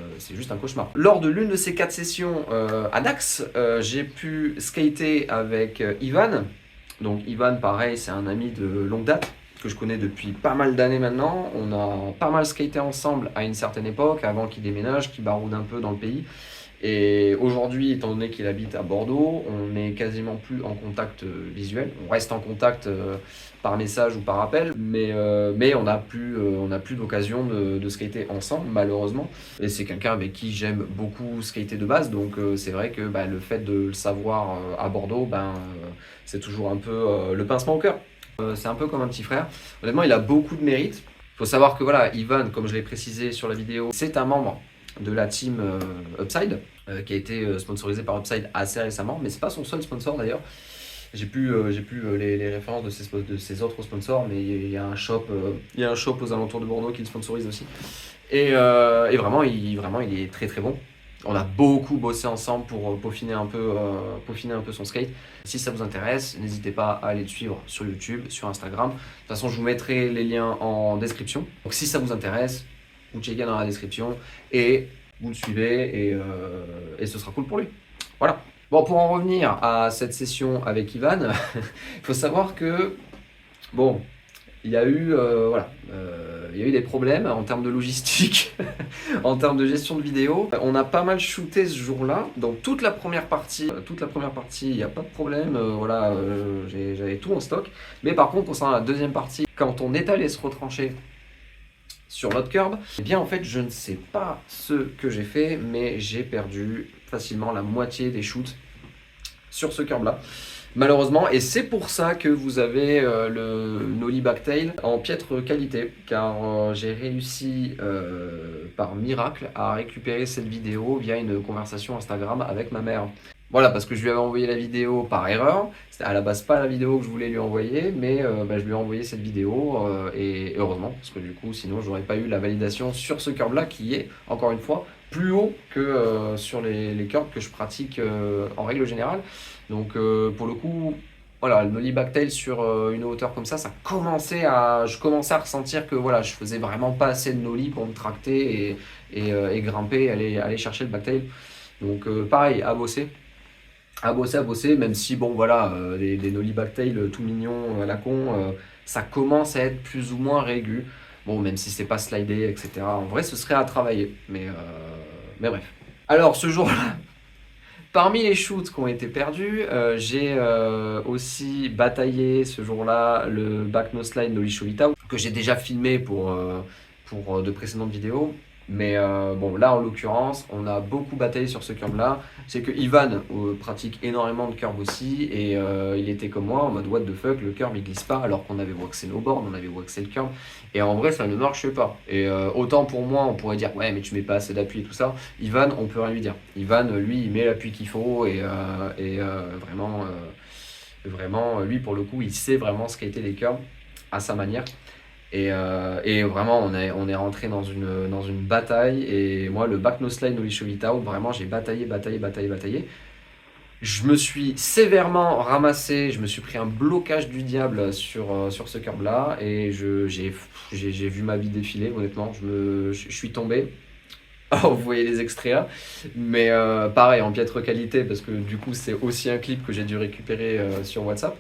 un cauchemar. Lors de l'une de ces 4 sessions à Dax, j'ai pu skater avec Ivan. Donc Ivan, pareil, c'est un ami de longue date que je connais depuis pas mal d'années maintenant. On a pas mal skaté ensemble à une certaine époque, avant qu'il déménage, qu'il baroude un peu dans le pays. Et aujourd'hui, étant donné qu'il habite à Bordeaux, on n'est quasiment plus en contact visuel. On reste en contact par message ou par appel, mais on n'a plus d'occasion de skater ensemble, malheureusement. Et c'est quelqu'un avec qui j'aime beaucoup skater de base, donc c'est vrai que bah, le fait de le savoir à Bordeaux, c'est toujours un peu le pincement au cœur. C'est un peu comme un petit frère. Honnêtement, il a beaucoup de mérite. Il faut savoir que voilà, Ivan, comme je l'ai précisé sur la vidéo, c'est un membre de la team Upside, qui a été sponsorisé par Upside assez récemment, mais c'est pas son seul sponsor d'ailleurs. J'ai plus les références de ses autres sponsors, mais il y a un shop aux alentours de Bordeaux qui le sponsorise aussi. Et vraiment, il est très très bon. On a beaucoup bossé ensemble pour peaufiner un peu son skate. Si ça vous intéresse, n'hésitez pas à aller le suivre sur YouTube, sur Instagram. De toute façon, je vous mettrai les liens en description. Donc si ça vous intéresse, vous checkez dans la description et vous le suivez et ce sera cool pour lui. Voilà. Bon, pour en revenir à cette session avec Ivan, il faut savoir que, bon, il y a eu il y a eu des problèmes en termes de logistique, en termes de gestion de vidéo. On a pas mal shooté ce jour-là, donc toute la première partie, il n'y a pas de problème, voilà, j'avais tout en stock. Mais par contre, concernant la deuxième partie, quand on est allé se retrancher sur notre curb, eh bien en fait je ne sais pas ce que j'ai fait, mais j'ai perdu facilement la moitié des shoots sur ce curb là, malheureusement, et c'est pour ça que vous avez le nollie backtail en piètre qualité, car j'ai réussi par miracle à récupérer cette vidéo via une conversation Instagram avec ma mère. Voilà, parce que je lui avais envoyé la vidéo par erreur. C'était à la base pas la vidéo que je voulais lui envoyer, mais je lui ai envoyé cette vidéo et heureusement, parce que du coup, sinon, j'aurais pas eu la validation sur ce curb-là qui est, encore une fois, plus haut que sur les curbs que je pratique en règle générale. Donc, pour le coup, voilà, le nollie backtail sur une hauteur comme ça je commençais à ressentir que voilà, je faisais vraiment pas assez de nollie pour me tracter et grimper, aller chercher le backtail. Donc, pareil, à bosser, même si, bon, voilà, les nollie backtail tout mignons à la con, ça commence à être plus ou moins régu. Bon, même si c'est pas slidé, etc. En vrai, ce serait à travailler, mais bref. Alors, ce jour-là, parmi les shoots qui ont été perdus, j'ai aussi bataillé ce jour-là le back no slide nollie show it out, que j'ai déjà filmé pour de précédentes vidéos. Mais bon, là en l'occurrence, on a beaucoup bataillé sur ce curb-là. C'est que Ivan pratique énormément de curb aussi, et il était comme moi en mode what the fuck, le curb il glisse pas, alors qu'on avait waxé nos boards, on avait waxé le curb, et en vrai ça ne marche pas. Et autant pour moi, on pourrait dire ouais, mais tu mets pas assez d'appui et tout ça. Ivan, on peut rien lui dire. Ivan, lui, il met l'appui qu'il faut, et vraiment, lui pour le coup, il sait vraiment ce qu'a été les curbs à sa manière. Et vraiment, on est rentré dans une bataille. Et moi, le back no slide nollie show it out, vraiment, j'ai bataillé. Je me suis sévèrement ramassé, je me suis pris un blocage du diable sur ce curb-là. Et j'ai vu ma vie défiler, honnêtement. Je suis tombé. Oh, vous voyez les extraits là. Mais pareil, en piètre qualité, parce que du coup, c'est aussi un clip que j'ai dû récupérer sur WhatsApp.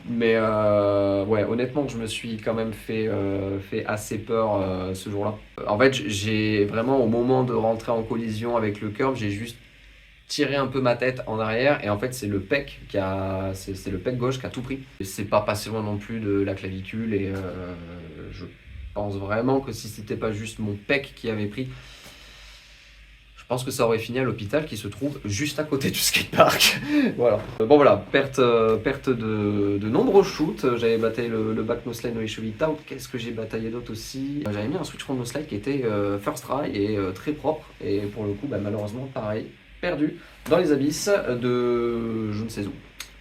Mais ouais, honnêtement, je me suis quand même fait assez peur ce jour-là. En fait, j'ai vraiment, au moment de rentrer en collision avec le curb, j'ai juste tiré un peu ma tête en arrière. Et en fait, c'est le pec c'est le pec gauche qui a tout pris. Et c'est pas passé loin non plus de la clavicule. Et je pense vraiment que si c'était pas juste mon pec qui avait pris, je pense que ça aurait fini à l'hôpital qui se trouve juste à côté du skatepark. Voilà. Bon voilà, perte de nombreux shoots. J'avais bataillé le back no slide nollie show it out. Qu'est-ce que j'ai bataillé d'autre aussi? J'avais mis un switch front no slide qui était first try et très propre. Et pour le coup, malheureusement, pareil, perdu dans les abysses de je ne sais où.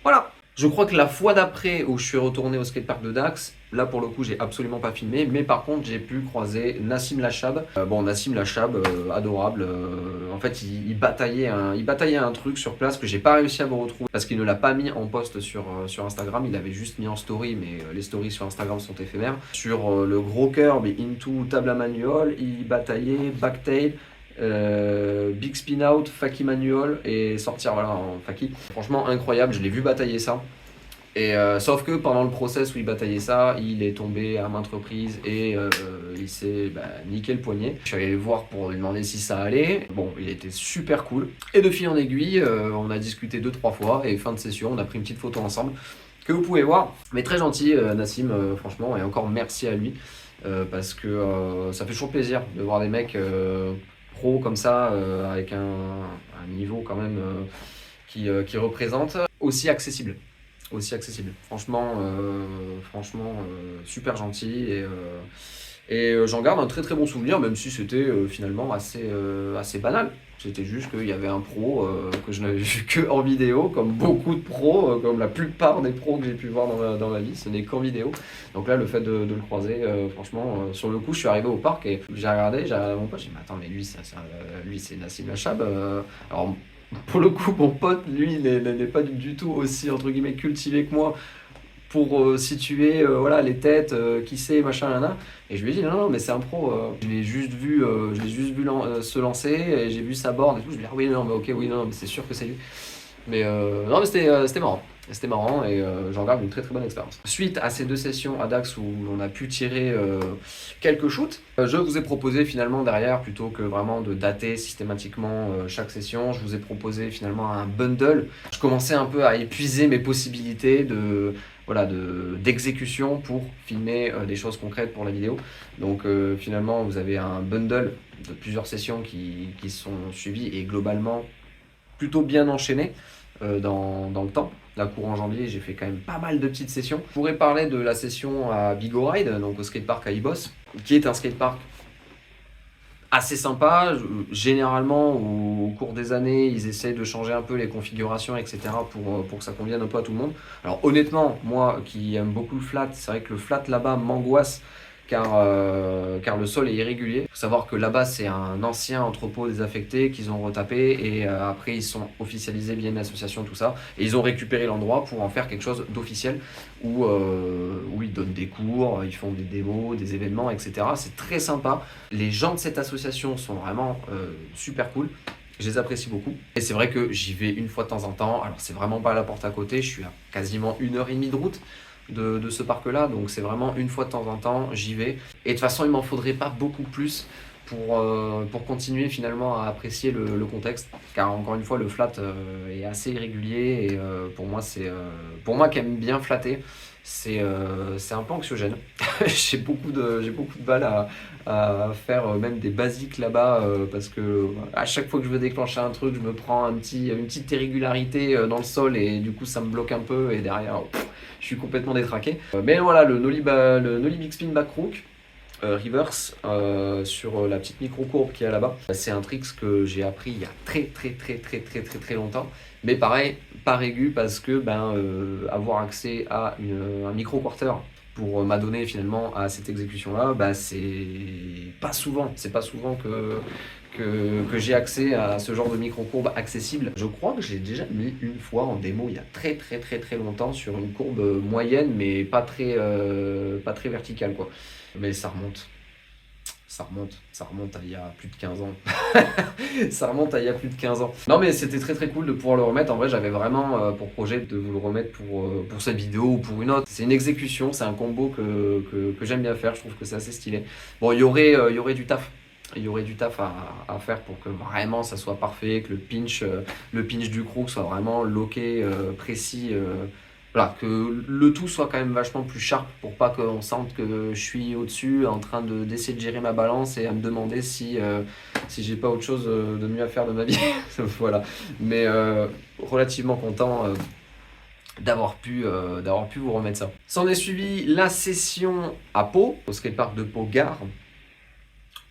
Voilà. Je crois que la fois d'après où je suis retourné au skatepark de Dax, là pour le coup j'ai absolument pas filmé, mais par contre j'ai pu croiser Nassim Lachab. Nassim Lachab, adorable. En fait il bataillait un truc sur place que j'ai pas réussi à vous retrouver parce qu'il ne l'a pas mis en post sur Instagram, il l'avait juste mis en story, mais les stories sur Instagram sont éphémères. Sur le gros curb et into table manual, il bataillait backtail, big spin out, Faki manual et sortir voilà en Faki. Franchement incroyable, je l'ai vu batailler ça. Et sauf que pendant le process où il bataillait ça, il est tombé à maintes reprises et il s'est niqué le poignet. Je suis allé le voir pour lui demander si ça allait. Bon, il était super cool. Et de fil en aiguille, on a discuté 2-3 fois et fin de session, on a pris une petite photo ensemble que vous pouvez voir. Mais très gentil Nassim, franchement, et encore merci à lui parce que ça fait toujours plaisir de voir des mecs pro comme ça, avec un niveau quand même qui représente aussi accessible. Franchement, super gentil et j'en garde un très très bon souvenir, même si c'était finalement assez banal. C'était juste qu'il y avait un pro que je n'avais vu que en vidéo, comme beaucoup de pros, comme la plupart des pros que j'ai pu voir dans ma vie, ce n'est qu'en vidéo. Donc là, le fait de le croiser, franchement, sur le coup, je suis arrivé au parc et j'ai regardé mon pote, j'ai dit, mais attends, mais lui, c'est Nassim Lachab. Alors, pour le coup, mon pote, lui, n'est pas du tout aussi, entre guillemets, cultivé que moi pour situer voilà, les têtes, qui sait, machin, là. Et je lui ai dit, non, mais c'est un pro. Je l'ai juste vu, se lancer, et j'ai vu sa board et tout. Je lui ai dit, ah oui, non, mais ok, oui, non, mais c'est sûr que c'est lui. Mais non, mais c'était marrant. C'était marrant et j'en garde une très très bonne expérience. Suite à ces 2 sessions à Dax où on a pu tirer quelques shoots, je vous ai proposé finalement derrière, plutôt que vraiment de dater systématiquement chaque session, je vous ai proposé finalement un bundle. Je commençais un peu à épuiser mes possibilités d'exécution pour filmer des choses concrètes pour la vidéo. Donc finalement vous avez un bundle de plusieurs sessions qui sont suivies et globalement plutôt bien enchaînées dans le temps. Là, courant janvier, j'ai fait quand même pas mal de petites sessions. Je pourrais parler de la session à Bigo Ride, donc au skatepark à Ibos, qui est un skatepark assez sympa. Généralement, au cours des années, ils essayent de changer un peu les configurations, etc. pour que ça convienne un peu à tout le monde. Alors honnêtement, moi qui aime beaucoup le flat, c'est vrai que le flat là-bas m'angoisse car le sol est irrégulier. Il faut savoir que là-bas, c'est un ancien entrepôt désaffecté qu'ils ont retapé et après, ils sont officialisés via une association, tout ça. Et ils ont récupéré l'endroit pour en faire quelque chose d'officiel où ils donnent des cours, ils font des démos, des événements, etc. C'est très sympa. Les gens de cette association sont vraiment super cool. Je les apprécie beaucoup. Et c'est vrai que j'y vais une fois de temps en temps. Alors, c'est vraiment pas à la porte à côté. Je suis à quasiment 1h30 de route de ce parc-là. Donc, c'est vraiment une fois de temps en temps, j'y vais. Et de toute façon, il m'en faudrait pas beaucoup plus pour continuer finalement à apprécier le contexte. Car encore une fois, le flat est assez irrégulier. Et pour moi qui aime bien flatter, c'est un peu anxiogène. J'ai beaucoup de mal à faire même des basiques là-bas parce que à chaque fois que je veux déclencher un truc, je me prends une petite irrégularité dans le sol et du coup ça me bloque un peu et derrière je suis complètement détraqué. Mais voilà, le Nollie Big Spin Back Crook reverse sur la petite micro-courbe qu'il y a là-bas. C'est un trick que j'ai appris il y a très longtemps. Mais pareil, pas régu parce que avoir accès à un micro-quarter pour m'adonner finalement à cette exécution-là, c'est pas souvent que j'ai accès à ce genre de micro-courbe accessible. Je crois que j'ai déjà mis une fois en démo il y a très longtemps sur une courbe moyenne mais pas très verticale quoi. Mais ça remonte à il y a plus de 15 ans. Ça remonte à il y a plus de 15 ans. Non mais c'était très cool de pouvoir le remettre. En vrai j'avais vraiment pour projet de vous le remettre pour cette vidéo ou pour une autre. C'est une exécution, c'est un combo que j'aime bien faire, je trouve que c'est assez stylé. Bon il y aurait du taf. Il y aurait du taf à faire pour que vraiment ça soit parfait, que le pinch du crook soit vraiment loqué, précis. Voilà, que le tout soit quand même vachement plus sharp pour pas qu'on sente que je suis au-dessus en train d'essayer de gérer ma balance et à me demander si j'ai pas autre chose de mieux à faire de ma vie. Voilà. Mais relativement content d'avoir pu vous remettre ça. S'en est suivi la session à Pau, au skatepark de Pau-Gare,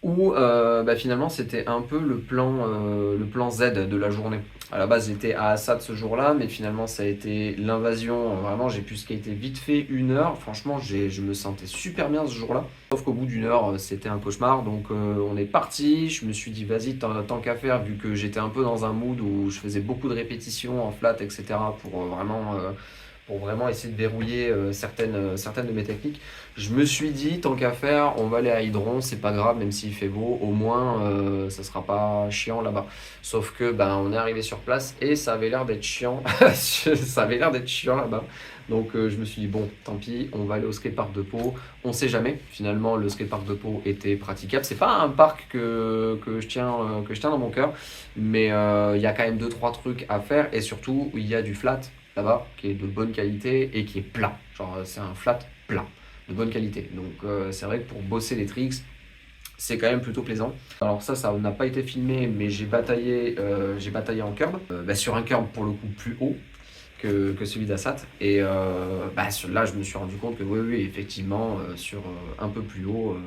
où finalement c'était un peu le plan Z de la journée. À la base j'étais à Assad ce jour-là, mais finalement ça a été l'invasion. Vraiment j'ai pu skater vite fait 1 heure. Franchement je me sentais super bien ce jour-là. Sauf qu'au bout d'1 heure c'était un cauchemar. Donc on est parti. Je me suis dit vas-y tant qu'à faire, vu que j'étais un peu dans un mood où je faisais beaucoup de répétitions en flat, etc. pour vraiment essayer de verrouiller certaines de mes techniques. Je me suis dit, tant qu'à faire, on va aller à Hydron, c'est pas grave, même s'il fait beau, au moins ça sera pas chiant là-bas. Sauf que on est arrivé sur place et ça avait l'air d'être chiant. Ça avait l'air d'être chiant là-bas. Donc je me suis dit, bon, tant pis, on va aller au skatepark de Pau. On sait jamais, finalement, le skatepark de Pau était praticable. C'est pas un parc que je tiens dans mon cœur, mais il y a quand même 2-3 trucs à faire et surtout, il y a du flat là-bas qui est de bonne qualité et qui est plat. Genre, c'est un flat plat de bonne qualité. Donc c'est vrai que pour bosser les tricks, c'est quand même plutôt plaisant. Alors ça n'a pas été filmé, mais j'ai bataillé en curb. Sur un curb pour le coup plus haut que celui d'Assat. Et là, je me suis rendu compte que oui effectivement, sur un peu plus haut,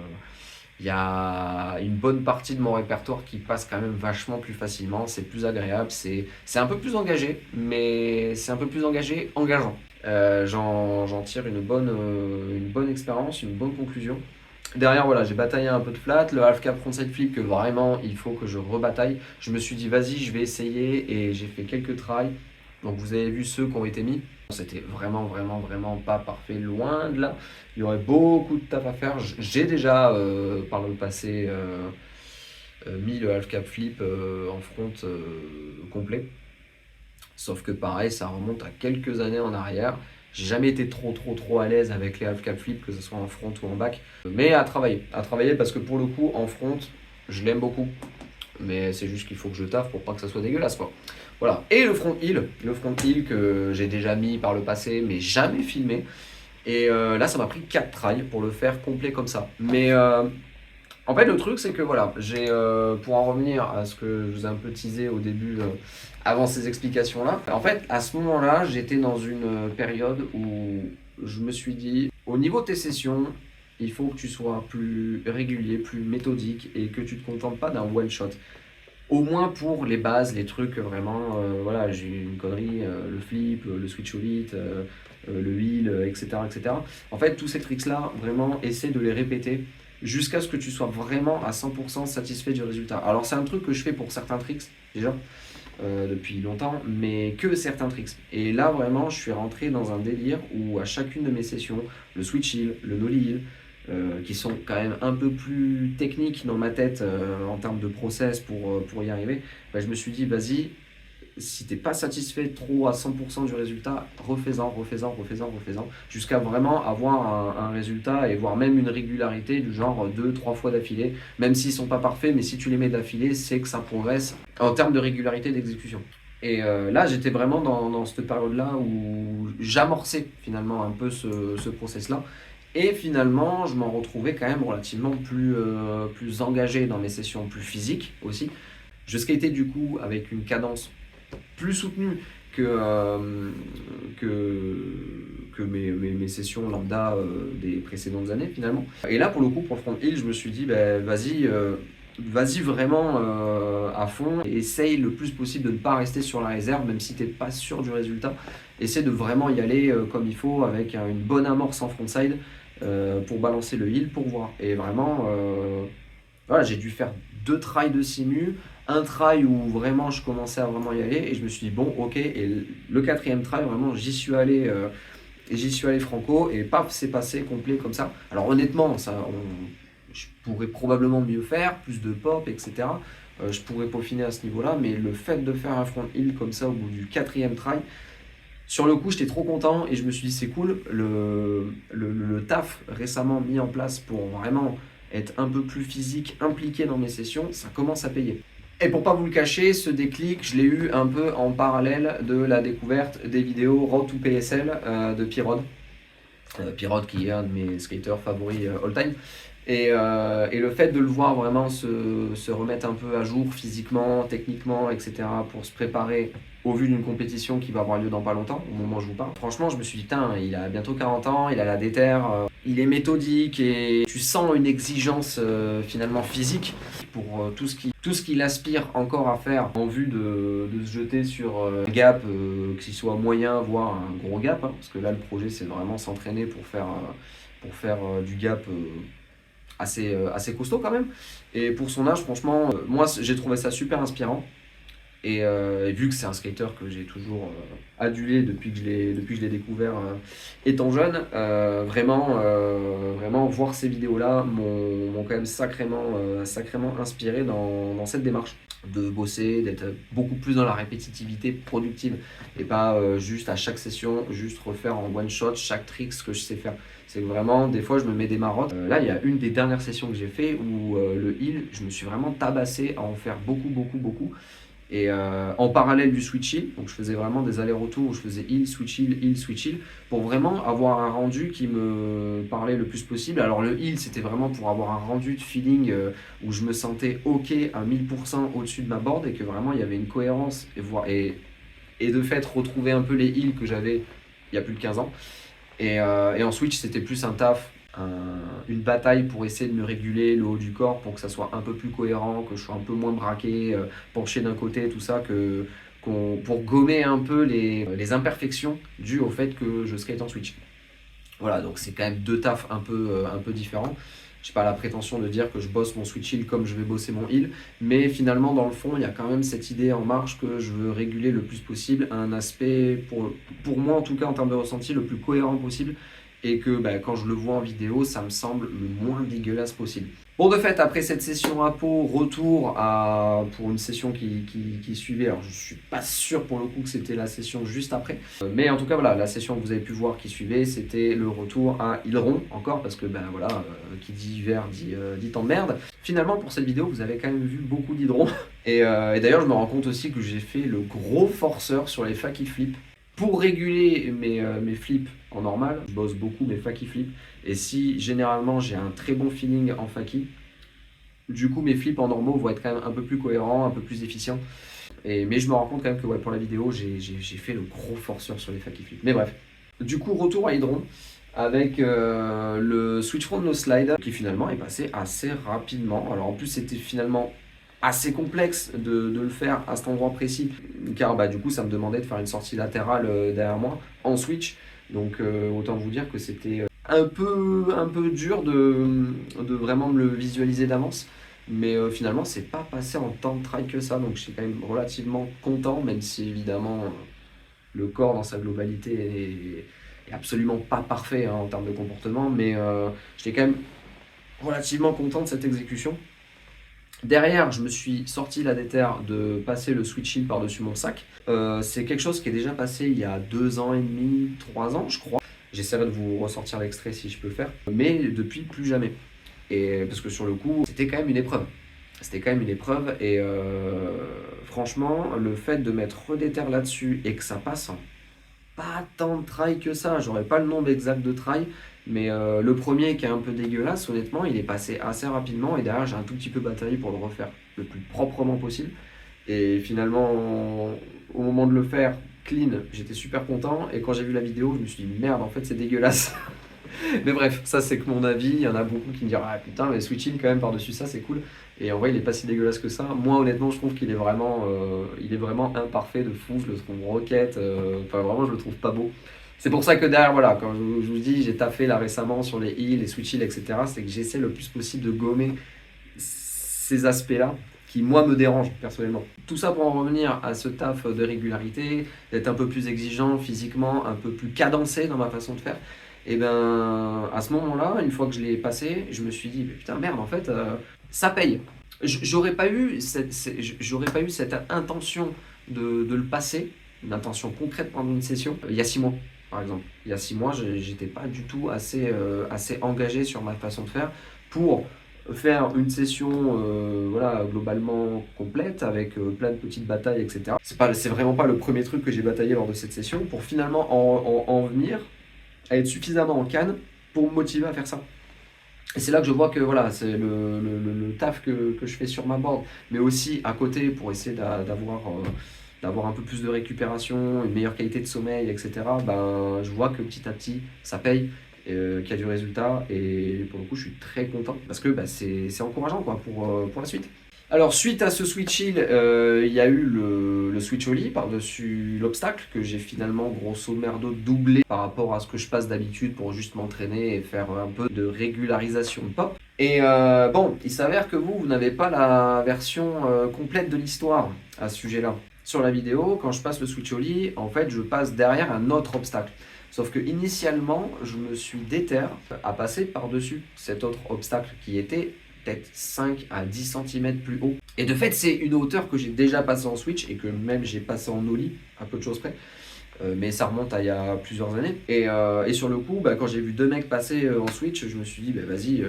il y a une bonne partie de mon répertoire qui passe quand même vachement plus facilement. C'est plus agréable, c'est un peu plus engagé, mais c'est un peu plus engageant. J'en tire une bonne expérience, une bonne conclusion. Derrière, voilà, j'ai bataillé un peu de flat, le half cap frontside flip que vraiment il faut que je rebataille. Je me suis dit vas-y, je vais essayer et j'ai fait quelques tries. Donc vous avez vu ceux qui ont été mis. C'était vraiment pas parfait, loin de là. Il y aurait beaucoup de taf à faire. J'ai déjà par le passé mis le half cap flip en front complet. Sauf que pareil, ça remonte à quelques années en arrière. J'ai jamais été trop à l'aise avec les half cap flip, que ce soit en front ou en back. Mais à travailler parce que pour le coup, en front, je l'aime beaucoup. Mais c'est juste qu'il faut que je taffe pour pas que ça soit dégueulasse, quoi. Voilà. Et le front heel que j'ai déjà mis par le passé, mais jamais filmé. Et là, ça m'a pris 4 tries pour le faire complet comme ça. Mais en fait, le truc, c'est que voilà, pour en revenir à ce que je vous ai un peu teasé au début, avant ces explications-là, en fait, à ce moment-là, j'étais dans une période où je me suis dit, au niveau de tes sessions, il faut que tu sois plus régulier, plus méthodique et que tu te contentes pas d'un one-shot. Au moins pour les bases, les trucs vraiment, voilà, j'ai une connerie, le flip, le switch au lit, le heal, etc., etc. En fait, tous ces tricks-là, vraiment, essaie de les répéter jusqu'à ce que tu sois vraiment à 100% satisfait du résultat. Alors, c'est un truc que je fais pour certains tricks, déjà, depuis longtemps, mais que certains tricks. Et là, vraiment, je suis rentré dans un délire où à chacune de mes sessions, le switch heal, le nollie heal, qui sont quand même un peu plus techniques dans ma tête en termes de process pour y arriver, bah, je me suis dit, vas-y, si t'es pas satisfait trop à 100% du résultat, refais-en, jusqu'à vraiment avoir un résultat et voire même une régularité du genre 2-3 fois d'affilée, même s'ils sont pas parfaits, mais si tu les mets d'affilée, c'est que ça progresse en termes de régularité d'exécution. Et là, j'étais vraiment dans cette période-là où j'amorçais finalement un peu ce process-là. Et finalement, je m'en retrouvais quand même relativement plus engagé dans mes sessions plus physiques aussi. Je skatais du coup avec une cadence plus soutenue que mes sessions lambda des précédentes années finalement. Et là, pour le coup, pour le front heel, je me suis dit, bah, vas-y vraiment à fond, et essaye le plus possible de ne pas rester sur la réserve, même si tu n'es pas sûr du résultat. Essaie de vraiment y aller comme il faut, avec une bonne amorce en frontside pour balancer le heel, pour voir. Et vraiment, voilà, j'ai dû faire 2 tries de simu, un try où vraiment je commençais à vraiment y aller, et je me suis dit, bon, ok, et le 4e try, vraiment, j'y suis allé franco, et paf, c'est passé complet comme ça. Alors honnêtement, je pourrais probablement mieux faire, plus de pop, etc. Je pourrais peaufiner à ce niveau-là, mais le fait de faire un front heel comme ça au bout du 4e try, sur le coup, j'étais trop content et je me suis dit, c'est cool, le taf récemment mis en place pour vraiment être un peu plus physique, impliqué dans mes sessions, ça commence à payer. Et pour pas vous le cacher, ce déclic, je l'ai eu un peu en parallèle de la découverte des vidéos Road to PSL de P-Rod. P-Rod qui est un de mes skaters favoris all time. Et le fait de le voir vraiment se remettre un peu à jour physiquement, techniquement, etc. pour se préparer au vu d'une compétition qui va avoir lieu dans pas longtemps, au moment où je vous parle. Franchement, je me suis dit, il a bientôt 40 ans, il a la déterre, il est méthodique et tu sens une exigence finalement physique pour tout ce qu'il aspire encore à faire en vue de se jeter sur un gap, que ce soit moyen, voire un gros gap, hein, parce que là, le projet, c'est vraiment s'entraîner pour faire du gap assez costaud quand même. Et pour son âge, franchement, moi j'ai trouvé ça super inspirant. Et vu que c'est un skater que j'ai toujours adulé depuis que je l'ai découvert étant jeune, vraiment voir ces vidéos-là m'ont quand même sacrément inspiré dans cette démarche de bosser, d'être beaucoup plus dans la répétitivité productive et pas juste à chaque session, juste refaire en one shot chaque trick ce que je sais faire. C'est que vraiment, des fois, je me mets des marottes. Là, il y a une des dernières sessions que j'ai fait où le heel, je me suis vraiment tabassé à en faire beaucoup. Et en parallèle du switch heel, donc je faisais vraiment des allers-retours où je faisais heel, switch heel, pour vraiment avoir un rendu qui me parlait le plus possible. Alors le heel, c'était vraiment pour avoir un rendu de feeling où je me sentais ok à 1000% au-dessus de ma board et que vraiment il y avait une cohérence et de fait retrouver un peu les heels que j'avais il y a plus de 15 ans. Et en switch, c'était plus un taf, une bataille pour essayer de me réguler le haut du corps pour que ça soit un peu plus cohérent, que je sois un peu moins braqué, penché d'un côté, tout ça, pour gommer un peu les imperfections dues au fait que je skate en switch. Voilà, donc c'est quand même 2 tafs un peu différents. Je n'ai pas la prétention de dire que je bosse mon switch heel comme je vais bosser mon heel, mais finalement, dans le fond, il y a quand même cette idée en marche que je veux réguler le plus possible un aspect, pour moi en tout cas en termes de ressenti, le plus cohérent possible et que quand je le vois en vidéo, ça me semble le moins dégueulasse possible. Bon, de fait, après cette session à peau, pour une session qui suivait. Alors, je suis pas sûr pour le coup que c'était la session juste après. Mais en tout cas, voilà, la session que vous avez pu voir qui suivait, c'était le retour à Hileron, encore, parce que, qui dit hiver dit temps de merde. Finalement, pour cette vidéo, vous avez quand même vu beaucoup d'hydrons. Et d'ailleurs, je me rends compte aussi que j'ai fait le gros forceur sur les fakie flips. Pour réguler mes flips en normal, je bosse beaucoup mes fakie flips. Et si généralement j'ai un très bon feeling en fakie, du coup mes flips en normaux vont être quand même un peu plus cohérents, un peu plus efficients. Mais je me rends compte quand même que pour la vidéo, j'ai fait le gros forceur sur les fakie flips. Mais bref. Du coup, retour à Hydron avec le switch front no slide qui finalement est passé assez rapidement. Alors en plus, c'était finalement assez complexe de le faire à cet endroit précis, car du coup ça me demandait de faire une sortie latérale derrière moi en switch, donc autant vous dire que c'était un peu dur de vraiment me le visualiser d'avance, mais finalement c'est pas passé en tant de try que ça, donc je suis quand même relativement content, même si évidemment le corps dans sa globalité est absolument pas parfait en termes de comportement, mais j'étais quand même relativement content de cette exécution. Derrière, je me suis sorti la déterre de passer le switch heal par-dessus mon sac. C'est quelque chose qui est déjà passé il y a 2 ans et demi, 3 ans, je crois. J'essaierai de vous ressortir l'extrait si je peux le faire. Mais depuis, plus jamais. Et parce que sur le coup, c'était quand même une épreuve. C'était quand même une épreuve. Et franchement, le fait de mettre redéterre là-dessus et que ça passe en pas tant de try que ça. J'aurais pas le nombre exact de try. Mais le premier qui est un peu dégueulasse, honnêtement, il est passé assez rapidement et derrière j'ai un tout petit peu bataillé pour le refaire le plus proprement possible. Et finalement, au moment de le faire clean, j'étais super content et quand j'ai vu la vidéo, je me suis dit merde, en fait c'est dégueulasse. Mais bref, ça c'est que mon avis, il y en a beaucoup qui me diront ah putain, mais switching quand même par-dessus ça, c'est cool. Et en vrai, il est pas si dégueulasse que ça. Moi, honnêtement, je trouve qu'il est vraiment imparfait de fou. Je le trouve roquette. Enfin, vraiment, je le trouve pas beau. C'est pour ça que derrière, voilà, quand je vous dis, j'ai taffé là récemment sur les heals, les switch heals, etc., c'est que j'essaie le plus possible de gommer ces aspects-là qui, moi, me dérangent personnellement. Tout ça pour en revenir à ce taf de régularité, d'être un peu plus exigeant physiquement, un peu plus cadencé dans ma façon de faire. Et à ce moment-là, une fois que je l'ai passé, je me suis dit, putain, merde, en fait, ça paye. J'aurais pas eu cette intention de le passer, une intention concrète pendant une session, il y a 6 mois. Par exemple, il y a 6 mois, j'étais pas du tout assez engagé sur ma façon de faire pour faire une session globalement complète avec plein de petites batailles, etc. C'est vraiment pas le premier truc que j'ai bataillé lors de cette session pour finalement en venir à être suffisamment en canne pour me motiver à faire ça. Et c'est là que je vois que voilà, c'est le taf que je fais sur ma board, mais aussi à côté pour essayer d'avoir un peu plus de récupération, une meilleure qualité de sommeil, etc. Je vois que petit à petit, ça paye, qu'il y a du résultat, et pour le coup, je suis très content parce que c'est encourageant quoi, pour la suite. Alors, suite à ce switch heal, il y a eu le switch ollie par-dessus l'obstacle que j'ai finalement grosso merdo doublé par rapport à ce que je passe d'habitude pour juste m'entraîner et faire un peu de régularisation de pop. Et il s'avère que vous n'avez pas la version complète de l'histoire à ce sujet-là. Sur la vidéo, quand je passe le switch ollie, en fait, je passe derrière un autre obstacle. Sauf que initialement, je me suis déter à passer par-dessus cet autre obstacle qui était peut-être 5 à 10 cm plus haut. Et de fait, c'est une hauteur que j'ai déjà passée en switch et que même j'ai passé en ollie, à peu de choses près. Mais ça remonte à il y a plusieurs années. Et sur le coup, quand j'ai vu 2 mecs passer en switch, je me suis dit, vas-y,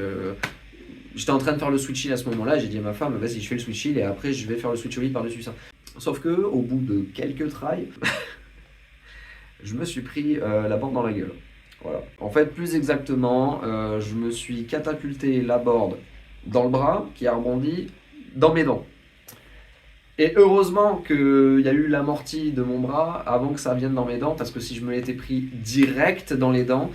j'étais en train de faire le switch heal à ce moment-là, j'ai dit à ma femme, vas-y, je fais le switch heal et après je vais faire le switch ollie par-dessus ça. Sauf que au bout de quelques tries, je me suis pris la board dans la gueule. Voilà. En fait, plus exactement, je me suis catapulté la board dans le bras qui a rebondi dans mes dents. Et heureusement qu'il y a eu l'amorti de mon bras avant que ça vienne dans mes dents, parce que si je me l'étais pris direct dans les dents,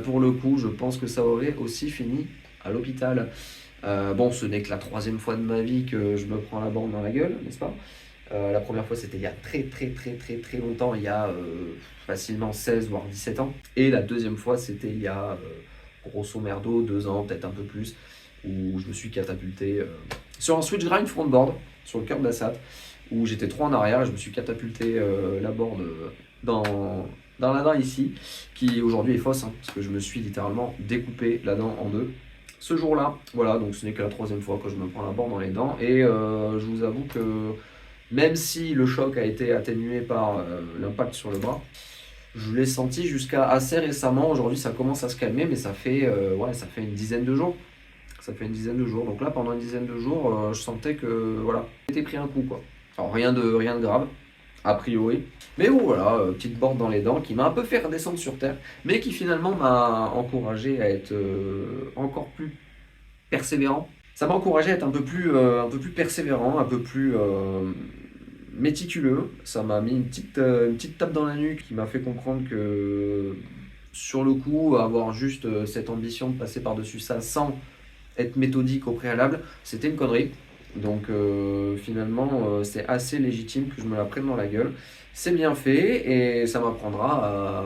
pour le coup, je pense que ça aurait aussi fini à l'hôpital. Ce n'est que la 3e fois de ma vie que je me prends la bande dans la gueule, n'est-ce pas ? La première fois, c'était il y a très longtemps, il y a facilement 16 voire 17 ans. Et la 2e fois, c'était il y a grosso merdo 2 ans, peut-être un peu plus, où je me suis catapulté sur un switch grind frontboard, sur le curb d'Assat, où j'étais trop en arrière et je me suis catapulté la board dans la dent ici, qui aujourd'hui est fausse, hein, parce que je me suis littéralement découpé la dent en deux. Ce jour-là, voilà, donc ce n'est que la 3e fois que je me prends la barre dans les dents, et je vous avoue que même si le choc a été atténué par l'impact sur le bras, je l'ai senti jusqu'à assez récemment. Aujourd'hui, ça commence à se calmer, mais ça fait une dizaine de jours. Ça fait une dizaine de jours. Donc là, pendant une dizaine de jours, je sentais que voilà, j'étais pris un coup, quoi. Alors rien de grave, a priori. Mais bon, voilà, petite borde dans les dents qui m'a un peu fait redescendre sur terre, mais qui finalement m'a encouragé à être encore plus persévérant. Ça m'a encouragé à être un peu plus persévérant, un peu plus méticuleux. Ça m'a mis une petite tape dans la nuque qui m'a fait comprendre que sur le coup, avoir juste cette ambition de passer par-dessus ça sans être méthodique au préalable, c'était une connerie. Donc finalement, c'est assez légitime que je me la prenne dans la gueule. C'est bien fait et ça m'apprendra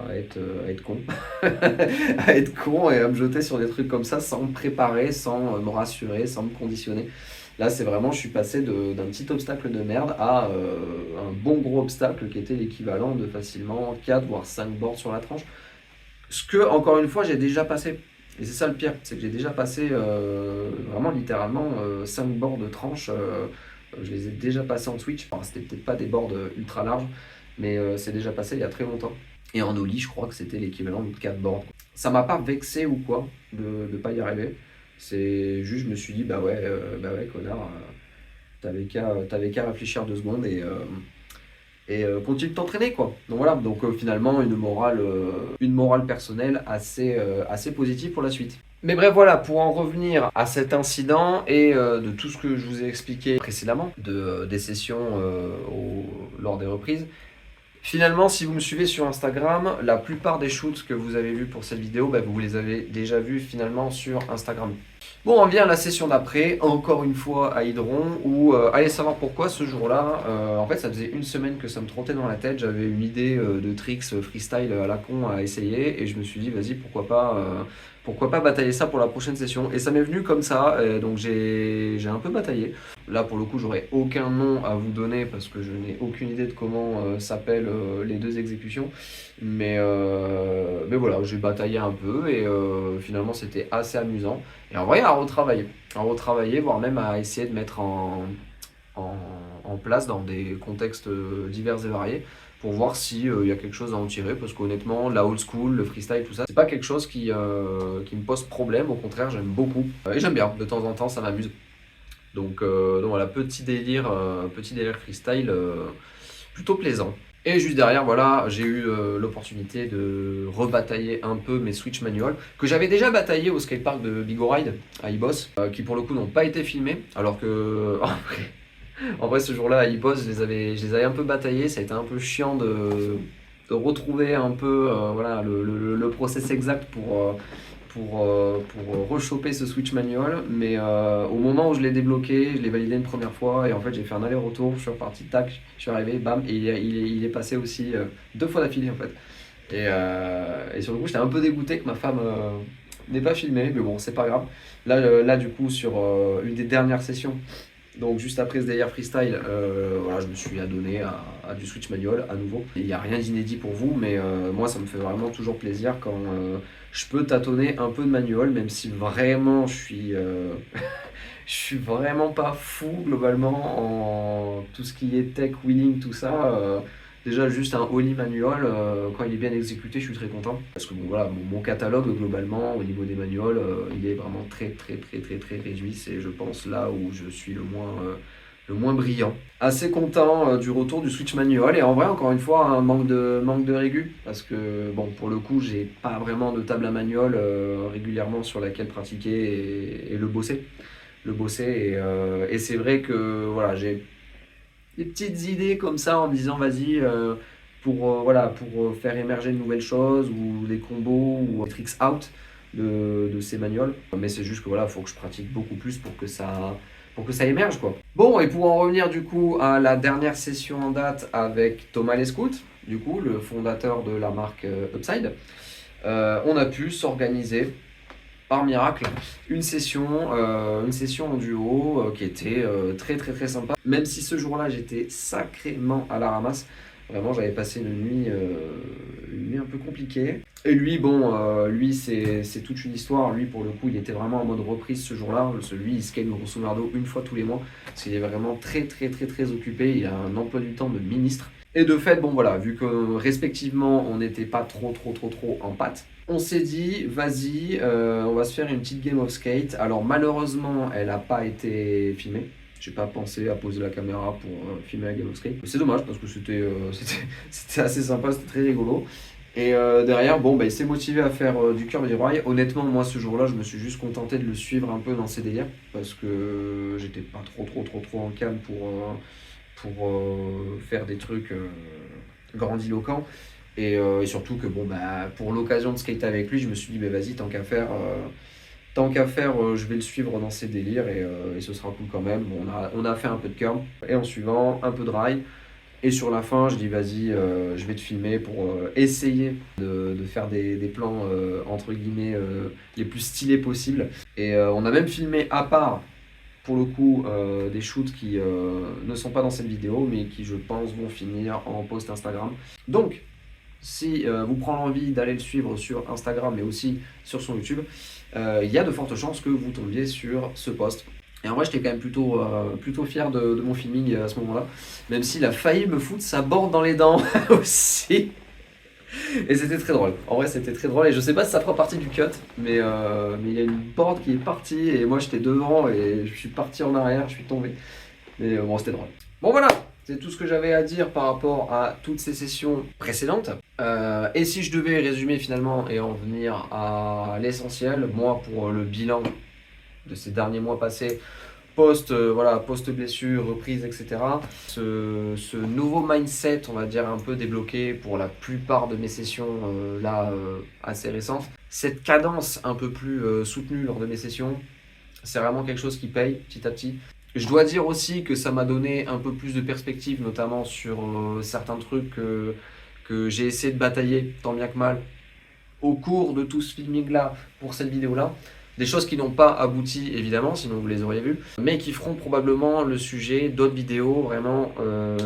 à être con. À être con et à me jeter sur des trucs comme ça sans me préparer, sans me rassurer, sans me conditionner. Là, c'est vraiment, je suis passé d'un petit obstacle de merde à un bon gros obstacle qui était l'équivalent de facilement 4 voire 5 boards sur la tranche. Ce que, encore une fois, j'ai déjà passé. Et c'est ça le pire, c'est que j'ai déjà passé vraiment littéralement 5 bords de tranche. Je les ai déjà passés en Switch. Enfin, c'était peut-être pas des boards ultra larges, mais c'est déjà passé il y a très longtemps. Et en Oli, je crois que c'était l'équivalent de 4 boards. Ça m'a pas vexé ou quoi de ne pas y arriver. C'est juste, je me suis dit, bah ouais, connard, t'avais qu'à réfléchir 2 secondes et continue de t'entraîner, quoi. Donc voilà, donc finalement une morale personnelle assez positive pour la suite. Mais bref, voilà, pour en revenir à cet incident et de tout ce que je vous ai expliqué précédemment, des sessions lors des reprises. Finalement, si vous me suivez sur Instagram, la plupart des shoots que vous avez vus pour cette vidéo, bah, vous les avez déjà vus finalement sur Instagram. Bon, on vient à la session d'après, encore une fois à Hydron, où allez savoir pourquoi ce jour-là, en fait ça faisait une semaine que ça me trottait dans la tête, j'avais une idée de tricks freestyle à la con à essayer, et je me suis dit vas-y pourquoi pas batailler ça pour la prochaine session. Et ça m'est venu comme ça, donc j'ai un peu bataillé. Là pour le coup j'aurais aucun nom à vous donner parce que je n'ai aucune idée de comment s'appellent les 2 exécutions. Mais voilà, j'ai bataillé un peu et finalement c'était assez amusant. Et en vrai, à retravailler, voire même à essayer de mettre en place dans des contextes divers et variés pour voir s'il y a quelque chose à en tirer. Parce qu'honnêtement, la old school, le freestyle, tout ça, c'est pas quelque chose qui me pose problème. Au contraire, j'aime beaucoup. Et j'aime bien, de temps en temps, ça m'amuse. Donc voilà, petit délire freestyle plutôt plaisant. Et juste derrière, voilà, j'ai eu l'opportunité de rebatailler un peu mes Switch manuals, que j'avais déjà bataillé au skatepark de Bigo Ride à Ibos, qui pour le coup n'ont pas été filmés, alors que en vrai ce jour-là à Ibos, je les avais un peu bataillés, ça a été un peu chiant de retrouver un peu voilà, le process exact pour rechoper ce Switch manual, mais au moment où je l'ai débloqué, je l'ai validé une première fois et en fait j'ai fait un aller-retour, je suis reparti, tac, je suis arrivé, bam, et il est passé aussi 2 fois d'affilée en fait. Et sur le coup j'étais un peu dégoûté que ma femme n'ait pas filmé, mais bon c'est pas grave. Là du coup sur une des dernières sessions, donc juste après ce délire freestyle, voilà, je me suis adonné à du Switch manual à nouveau. Il n'y a rien d'inédit pour vous, mais moi ça me fait vraiment toujours plaisir quand je peux tâtonner un peu de manual, même si vraiment je suis vraiment pas fou globalement en tout ce qui est tech, wheeling, tout ça. Déjà juste un ollie manual, quand il est bien exécuté, je suis très content. Parce que bon voilà, mon catalogue globalement au niveau des manuals, il est vraiment très très très très très réduit. C'est je pense là où je suis le moins brillant. Assez content du retour du Switch manual et en vrai encore une fois un manque de régu parce que bon pour le coup j'ai pas vraiment de table à manual régulièrement sur laquelle pratiquer et le bosser. Et c'est vrai que voilà j'ai des petites idées comme ça en me disant vas-y pour faire émerger de nouvelles choses ou des combos ou des tricks out de ces manuals. Mais c'est juste que voilà, faut que je pratique beaucoup plus pour que ça émerge quoi. Bon, et pour en revenir du coup à la dernière session en date avec Thomas Lescout, du coup le fondateur de la marque Upside, on a pu s'organiser par miracle une session en duo qui était très très très sympa. Même si ce jour-là j'étais sacrément à la ramasse, Vraiment, j'avais passé une nuit un peu compliquée. Et lui, bon, lui, c'est toute une histoire. Lui, pour le coup, il était vraiment en mode reprise ce jour-là. Lui, il skate grosso merdo une fois tous les mois. Parce qu'il est vraiment très occupé. Il a un emploi du temps de ministre. Et de fait, bon voilà, vu que respectivement, on n'était pas trop en pâte, on s'est dit, vas-y, on va se faire une petite game of skate. Alors malheureusement, elle n'a pas été filmée. J'ai pas pensé à poser la caméra pour filmer la game of skate. C'est dommage parce que c'était assez sympa, c'était très rigolo. Et derrière, bon, bah, il s'est motivé à faire du curvy rail. Honnêtement, moi, ce jour-là, je me suis juste contenté de le suivre un peu dans ses délires parce que j'étais pas trop en calme pour faire des trucs grandiloquents. Et surtout que, bon, bah, pour l'occasion de skater avec lui, je me suis dit, bah, vas-y, tant qu'à faire, je vais le suivre dans ses délires et ce sera cool quand même. Bon, on a fait un peu de curl et en suivant, un peu de rail. Et sur la fin, je dis vas-y, je vais te filmer pour essayer de faire des plans entre guillemets les plus stylés possibles. Et on a même filmé à part, pour le coup, des shoots qui ne sont pas dans cette vidéo, mais qui je pense vont finir en post Instagram. Donc, si vous prenez envie d'aller le suivre sur Instagram, mais aussi sur son YouTube, il y a de fortes chances que vous tombiez sur ce post. Et en vrai, j'étais quand même plutôt fier de mon filming à ce moment-là, même s'il a failli me foutre sa board dans les dents aussi. Et c'était très drôle. En vrai, c'était très drôle. Et je sais pas si ça fera partie du cut, mais il y a une board qui est partie et moi j'étais devant et je suis parti en arrière, je suis tombé. Mais bon, c'était drôle. Bon, voilà, c'est tout ce que j'avais à dire par rapport à toutes ces sessions précédentes. Et si je devais résumer finalement et en venir à l'essentiel, moi pour le bilan de ces derniers mois passés, post-blessure, reprise, etc. Ce nouveau mindset, on va dire un peu débloqué pour la plupart de mes sessions assez récentes. Cette cadence un peu plus soutenue lors de mes sessions, c'est vraiment quelque chose qui paye petit à petit. Je dois dire aussi que ça m'a donné un peu plus de perspective, notamment sur certains trucs que j'ai essayé de batailler tant bien que mal au cours de tout ce filming-là pour cette vidéo-là. Des choses qui n'ont pas abouti, évidemment, sinon vous les auriez vues, mais qui feront probablement le sujet d'autres vidéos vraiment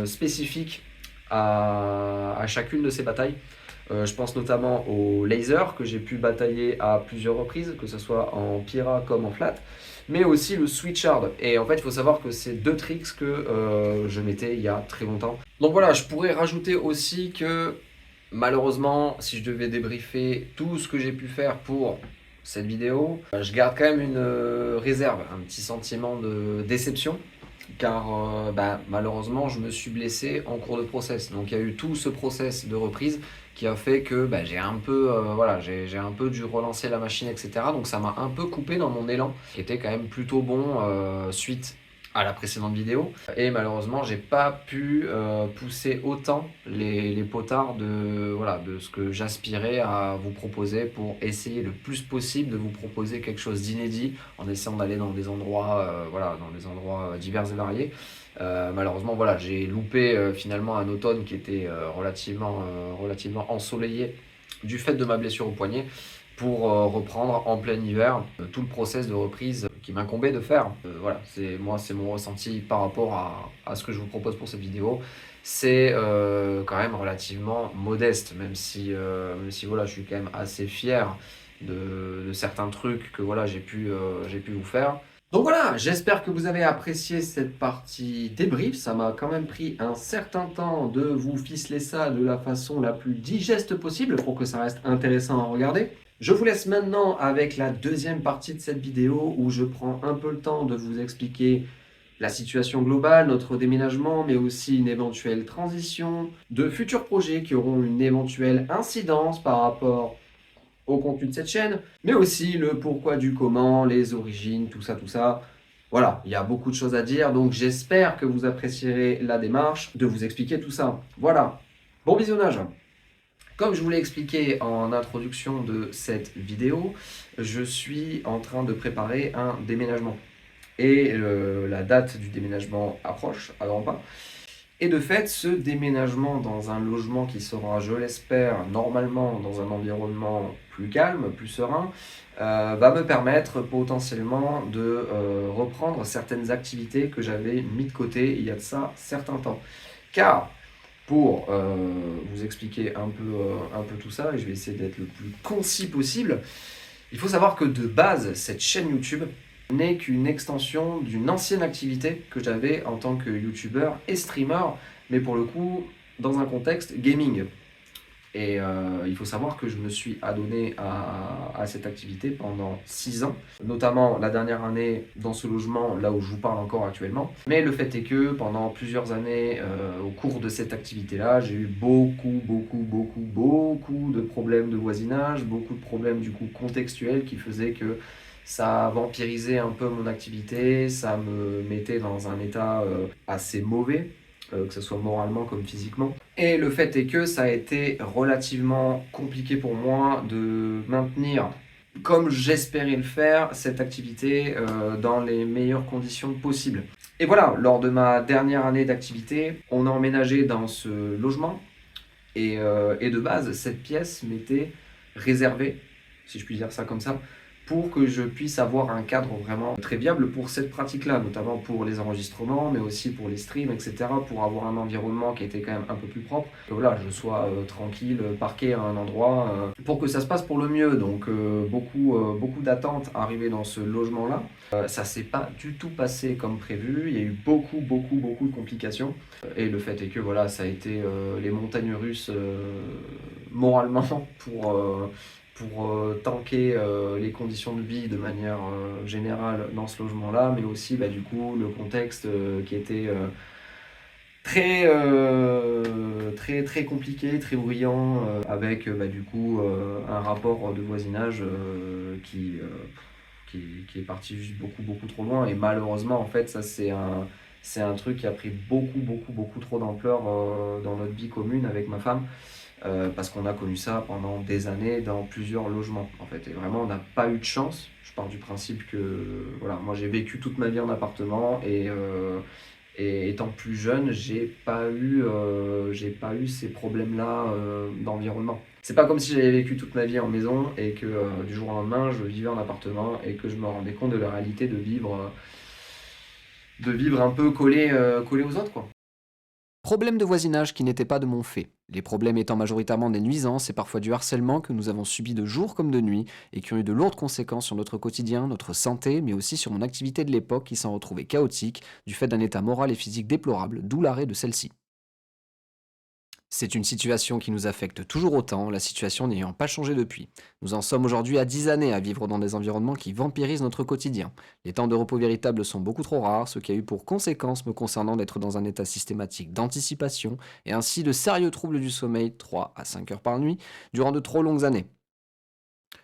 spécifiques à chacune de ces batailles. Je pense notamment au laser que j'ai pu batailler à plusieurs reprises, que ce soit en Pyra comme en flat, mais aussi le switch hard. Et en fait, il faut savoir que c'est deux tricks que je mettais il y a très longtemps. Donc voilà, je pourrais rajouter aussi que malheureusement, si je devais débriefer tout ce que j'ai pu faire pour cette vidéo, je garde quand même une réserve, un petit sentiment de déception car malheureusement je me suis blessé en cours de process. Donc il y a eu tout ce process de reprise qui a fait que j'ai un peu j'ai un peu dû relancer la machine, etc. Donc ça m'a un peu coupé dans mon élan qui était quand même plutôt bon suite à la précédente vidéo. Et malheureusement j'ai pas pu pousser autant les potards de ce que j'aspirais à vous proposer pour essayer le plus possible de vous proposer quelque chose d'inédit en essayant d'aller dans des endroits divers et variés. Malheureusement, j'ai loupé finalement un automne qui était relativement ensoleillé du fait de ma blessure au poignet pour reprendre en plein hiver tout le process de reprise qui m'incombait de faire. C'est mon ressenti par rapport à ce que je vous propose pour cette vidéo. C'est quand même relativement modeste, même si je suis quand même assez fier de certains trucs que j'ai pu vous faire. Donc voilà, j'espère que vous avez apprécié cette partie débrief. Ça m'a quand même pris un certain temps de vous ficeler ça de la façon la plus digeste possible pour que ça reste intéressant à regarder. Je vous laisse maintenant avec la deuxième partie de cette vidéo où je prends un peu le temps de vous expliquer la situation globale, notre déménagement, mais aussi une éventuelle transition, de futurs projets qui auront une éventuelle incidence par rapport au contenu de cette chaîne, mais aussi le pourquoi du comment, les origines, tout ça. Voilà, il y a beaucoup de choses à dire, donc j'espère que vous apprécierez la démarche de vous expliquer tout ça. Voilà, bon visionnage. Comme je vous l'ai expliqué en introduction de cette vidéo, je suis en train de préparer un déménagement. Et la date du déménagement approche à grands pas. Et de fait, ce déménagement dans un logement qui sera, je l'espère, normalement dans un environnement plus calme, plus serein, va me permettre potentiellement de reprendre certaines activités que j'avais mis de côté il y a de ça certains temps. Car pour vous expliquer un peu tout ça, et je vais essayer d'être le plus concis possible. Il faut savoir que de base, cette chaîne YouTube n'est qu'une extension d'une ancienne activité que j'avais en tant que YouTuber et streamer, mais pour le coup, dans un contexte gaming. Et il faut savoir que je me suis adonné à cette activité pendant 6 ans, notamment la dernière année dans ce logement, là où je vous parle encore actuellement. Mais le fait est que pendant plusieurs années, au cours de cette activité-là, j'ai eu beaucoup de problèmes de voisinage, beaucoup de problèmes du coup contextuels qui faisaient que ça vampirisait un peu mon activité, ça me mettait dans un état assez mauvais, que ce soit moralement comme physiquement. Et le fait est que ça a été relativement compliqué pour moi de maintenir, comme j'espérais le faire, cette activité dans les meilleures conditions possibles. Et voilà, lors de ma dernière année d'activité, on a emménagé dans ce logement et de base, cette pièce m'était réservée, si je puis dire ça comme ça, pour que je puisse avoir un cadre vraiment très viable pour cette pratique-là, notamment pour les enregistrements, mais aussi pour les streams, etc., pour avoir un environnement qui était quand même un peu plus propre. Et voilà, je sois tranquille, parqué à un endroit, pour que ça se passe pour le mieux. Donc beaucoup d'attentes arrivées dans ce logement-là. Ça s'est pas du tout passé comme prévu. Il y a eu beaucoup de complications. Et le fait est que voilà, ça a été les montagnes russes moralement pour tanker les conditions de vie de manière générale dans ce logement-là, mais aussi bah, du coup le contexte qui était très compliqué, très bruyant, avec bah, du coup un rapport de voisinage qui est parti juste beaucoup trop loin. Et malheureusement, en fait, ça c'est un truc qui a pris beaucoup trop d'ampleur dans notre vie commune avec ma femme. Parce qu'on a connu ça pendant des années dans plusieurs logements en fait, et vraiment on n'a pas eu de chance. Je pars du principe que voilà, moi j'ai vécu toute ma vie en appartement et étant plus jeune, j'ai pas eu ces problèmes-là d'environnement. C'est pas comme si j'avais vécu toute ma vie en maison et que du jour au lendemain je vivais en appartement et que je me rendais compte de la réalité de vivre un peu collé aux autres, quoi. Problème de voisinage qui n'était pas de mon fait. Les problèmes étant majoritairement des nuisances et parfois du harcèlement que nous avons subi de jour comme de nuit et qui ont eu de lourdes conséquences sur notre quotidien, notre santé, mais aussi sur mon activité de l'époque qui s'en retrouvait chaotique du fait d'un état moral et physique déplorable, d'où l'arrêt de celle-ci. C'est une situation qui nous affecte toujours autant, la situation n'ayant pas changé depuis. Nous en sommes aujourd'hui à 10 années à vivre dans des environnements qui vampirisent notre quotidien. Les temps de repos véritables sont beaucoup trop rares, ce qui a eu pour conséquence me concernant d'être dans un état systématique d'anticipation et ainsi de sérieux troubles du sommeil, 3 à 5 heures par nuit, durant de trop longues années.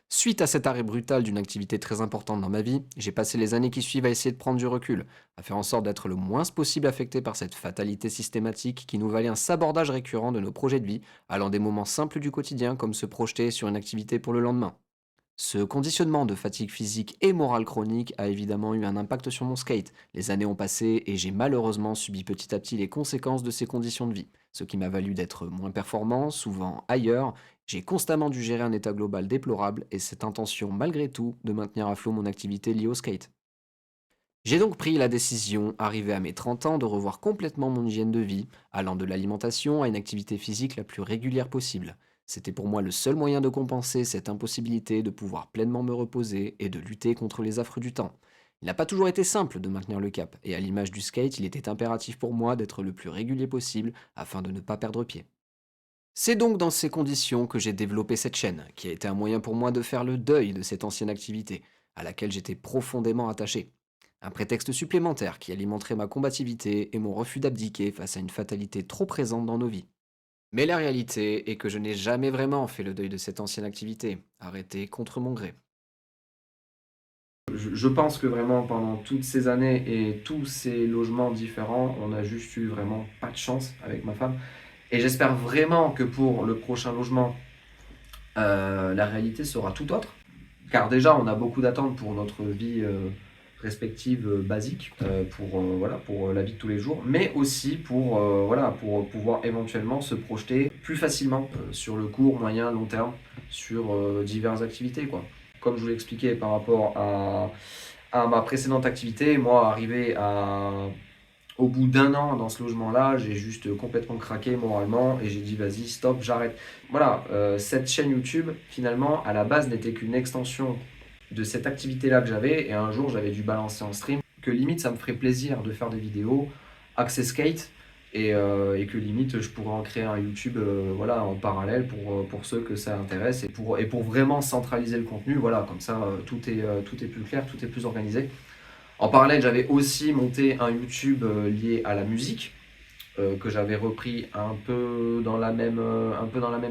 Suite à cet arrêt brutal d'une activité très importante dans ma vie, j'ai passé les années qui suivent à essayer de prendre du recul, à faire en sorte d'être le moins possible affecté par cette fatalité systématique qui nous valait un sabordage récurrent de nos projets de vie, allant des moments simples du quotidien comme se projeter sur une activité pour le lendemain. Ce conditionnement de fatigue physique et morale chronique a évidemment eu un impact sur mon skate. Les années ont passé et j'ai malheureusement subi petit à petit les conséquences de ces conditions de vie, ce qui m'a valu d'être moins performant, souvent ailleurs. J'ai constamment dû gérer un état global déplorable et cette intention malgré tout de maintenir à flot mon activité liée au skate. J'ai donc pris la décision, arrivé à mes 30 ans, de revoir complètement mon hygiène de vie, allant de l'alimentation à une activité physique la plus régulière possible. C'était pour moi le seul moyen de compenser cette impossibilité de pouvoir pleinement me reposer et de lutter contre les affres du temps. Il n'a pas toujours été simple de maintenir le cap, et à l'image du skate, il était impératif pour moi d'être le plus régulier possible afin de ne pas perdre pied. C'est donc dans ces conditions que j'ai développé cette chaîne, qui a été un moyen pour moi de faire le deuil de cette ancienne activité, à laquelle j'étais profondément attaché. Un prétexte supplémentaire qui alimenterait ma combativité et mon refus d'abdiquer face à une fatalité trop présente dans nos vies. Mais la réalité est que je n'ai jamais vraiment fait le deuil de cette ancienne activité, arrêtée contre mon gré. Je pense que vraiment pendant toutes ces années et tous ces logements différents, on a juste eu vraiment pas de chance avec ma femme. Et j'espère vraiment que pour le prochain logement, la réalité sera tout autre. Car déjà, on a beaucoup d'attentes pour notre vie respective basique, voilà, pour la vie de tous les jours, mais aussi voilà, pour pouvoir éventuellement se projeter plus facilement sur le court, moyen, long terme, sur diverses activités, quoi. Comme je vous l'expliquais par rapport à ma précédente activité, moi, arrivé Au bout d'un an dans ce logement-là, j'ai juste complètement craqué moralement et j'ai dit vas-y, stop, j'arrête. Voilà, cette chaîne YouTube, finalement, à la base, n'était qu'une extension de cette activité-là que j'avais et un jour, j'avais dû balancer en stream que limite, ça me ferait plaisir de faire des vidéos axées skate et que limite, je pourrais en créer un YouTube voilà, en parallèle pour ceux que ça intéresse et pour vraiment centraliser le contenu. Voilà, comme ça, tout est plus clair, tout est plus organisé. En parallèle, j'avais aussi monté un YouTube lié à la musique que j'avais repris un peu dans la même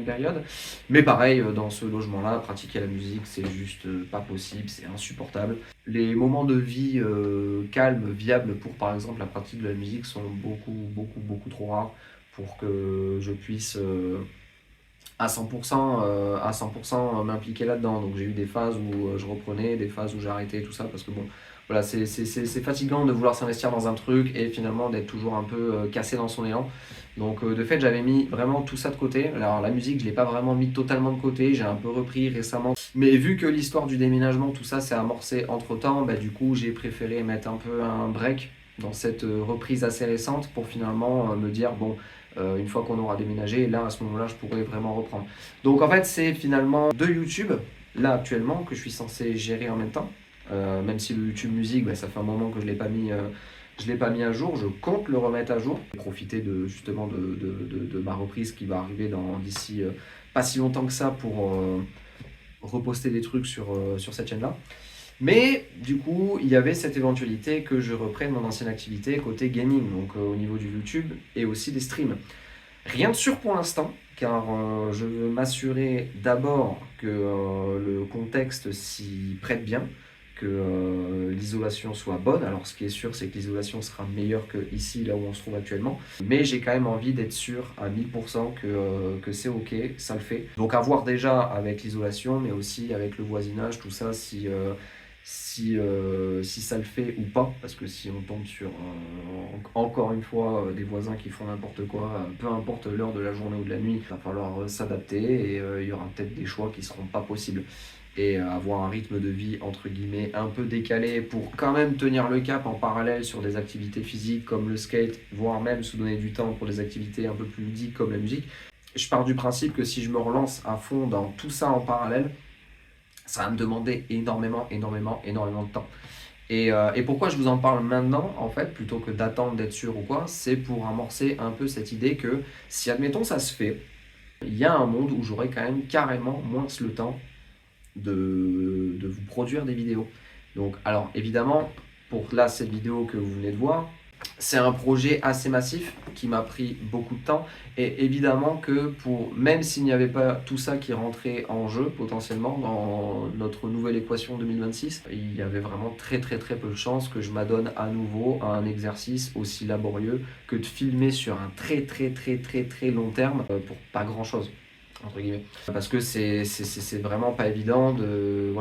période. Mais pareil, dans ce logement-là, pratiquer la musique, c'est juste pas possible, c'est insupportable. Les moments de vie calmes, viables pour par exemple la pratique de la musique sont beaucoup trop rares pour que je puisse à 100% m'impliquer là-dedans. Donc j'ai eu des phases où je reprenais, des phases où j'arrêtais, tout ça, parce que bon, voilà, c'est fatigant de vouloir s'investir dans un truc et finalement d'être toujours un peu cassé dans son élan. Donc de fait, j'avais mis vraiment tout ça de côté. Alors la musique, je l'ai pas vraiment mis totalement de côté, j'ai un peu repris récemment. Mais vu que l'histoire du déménagement, tout ça s'est amorcé entre-temps, bah, du coup, j'ai préféré mettre un peu un break dans cette reprise assez récente pour finalement me dire, bon, une fois qu'on aura déménagé, là, à ce moment-là, je pourrais vraiment reprendre. Donc en fait, c'est finalement deux YouTube, là actuellement, que je suis censé gérer en même temps. Même si le YouTube musique, bah, ça fait un moment que je l'ai pas mis à jour, je compte le remettre à jour. Profiter justement de ma reprise qui va arriver d'ici pas si longtemps que ça pour reposter des trucs sur cette chaîne-là. Mais du coup, il y avait cette éventualité que je reprenne mon ancienne activité côté gaming, donc au niveau du YouTube et aussi des streams. Rien de sûr pour l'instant, car je veux m'assurer d'abord que le contexte s'y prête bien, que l'isolation soit bonne. Alors ce qui est sûr, c'est que l'isolation sera meilleure que ici, là où on se trouve actuellement. Mais j'ai quand même envie d'être sûr à 1000% que c'est ok, ça le fait. Donc à voir déjà avec l'isolation, mais aussi avec le voisinage, tout ça, si ça le fait ou pas, parce que si on tombe sur, encore une fois, des voisins qui font n'importe quoi, peu importe l'heure de la journée ou de la nuit, il va falloir s'adapter et il y aura peut-être des choix qui seront pas possibles. Et avoir un rythme de vie, entre guillemets, un peu décalé pour quand même tenir le cap en parallèle sur des activités physiques comme le skate, voire même se donner du temps pour des activités un peu plus ludiques comme la musique. Je pars du principe que si je me relance à fond dans tout ça en parallèle, ça va me demander énormément de temps. Et pourquoi je vous en parle maintenant, en fait, plutôt que d'attendre d'être sûr ou quoi, c'est pour amorcer un peu cette idée que si, admettons, ça se fait, il y a un monde où j'aurai quand même carrément moins le temps de vous produire des vidéos. Donc, alors, évidemment, pour là, cette vidéo que vous venez de voir, c'est un projet assez massif qui m'a pris beaucoup de temps et évidemment que même s'il n'y avait pas tout ça qui rentrait en jeu potentiellement dans notre nouvelle équation 2026, il y avait vraiment très peu de chances que je m'adonne à nouveau à un exercice aussi laborieux que de filmer sur un très long terme pour pas grand chose entre guillemets. Parce que c'est vraiment pas évident de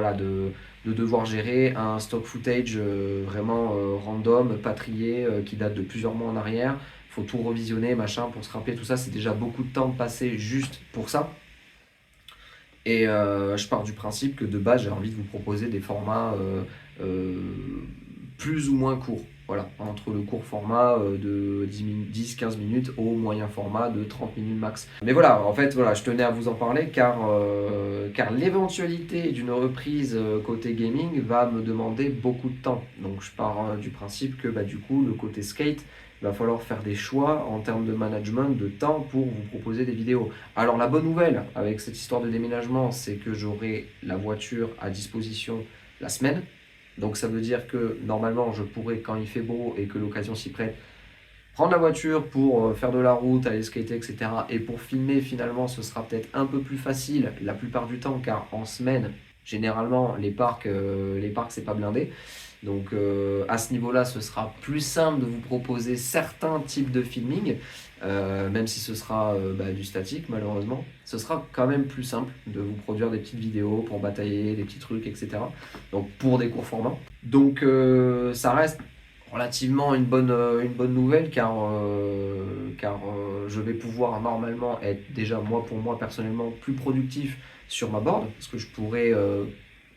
devoir gérer un stock footage vraiment random, pas trié, qui date de plusieurs mois en arrière. Faut tout revisionner, machin, pour se rappeler, tout ça, c'est déjà beaucoup de temps passé juste pour ça. Et je pars du principe que de base, j'ai envie de vous proposer des formats plus ou moins courts. Voilà, entre le court format de 10-15 minutes au moyen format de 30 minutes max. Mais voilà, en fait, voilà, je tenais à vous en parler car l'éventualité d'une reprise côté gaming va me demander beaucoup de temps. Donc je pars du principe que du coup, le côté skate, il va falloir faire des choix en termes de management, de temps pour vous proposer des vidéos. Alors la bonne nouvelle avec cette histoire de déménagement, c'est que j'aurai la voiture à disposition la semaine. Donc ça veut dire que normalement je pourrais, quand il fait beau et que l'occasion s'y prête, prendre la voiture pour faire de la route, aller skater, etc. Et pour filmer finalement ce sera peut-être un peu plus facile la plupart du temps car en semaine, généralement les parcs c'est pas blindé. Donc à ce niveau-là, ce sera plus simple de vous proposer certains types de filming, même si ce sera du statique malheureusement. Ce sera quand même plus simple de vous produire des petites vidéos pour batailler, des petits trucs, etc. Donc pour des courts formats. Donc ça reste relativement une bonne nouvelle car je vais pouvoir normalement être déjà moi pour moi personnellement plus productif sur ma board parce que je pourrais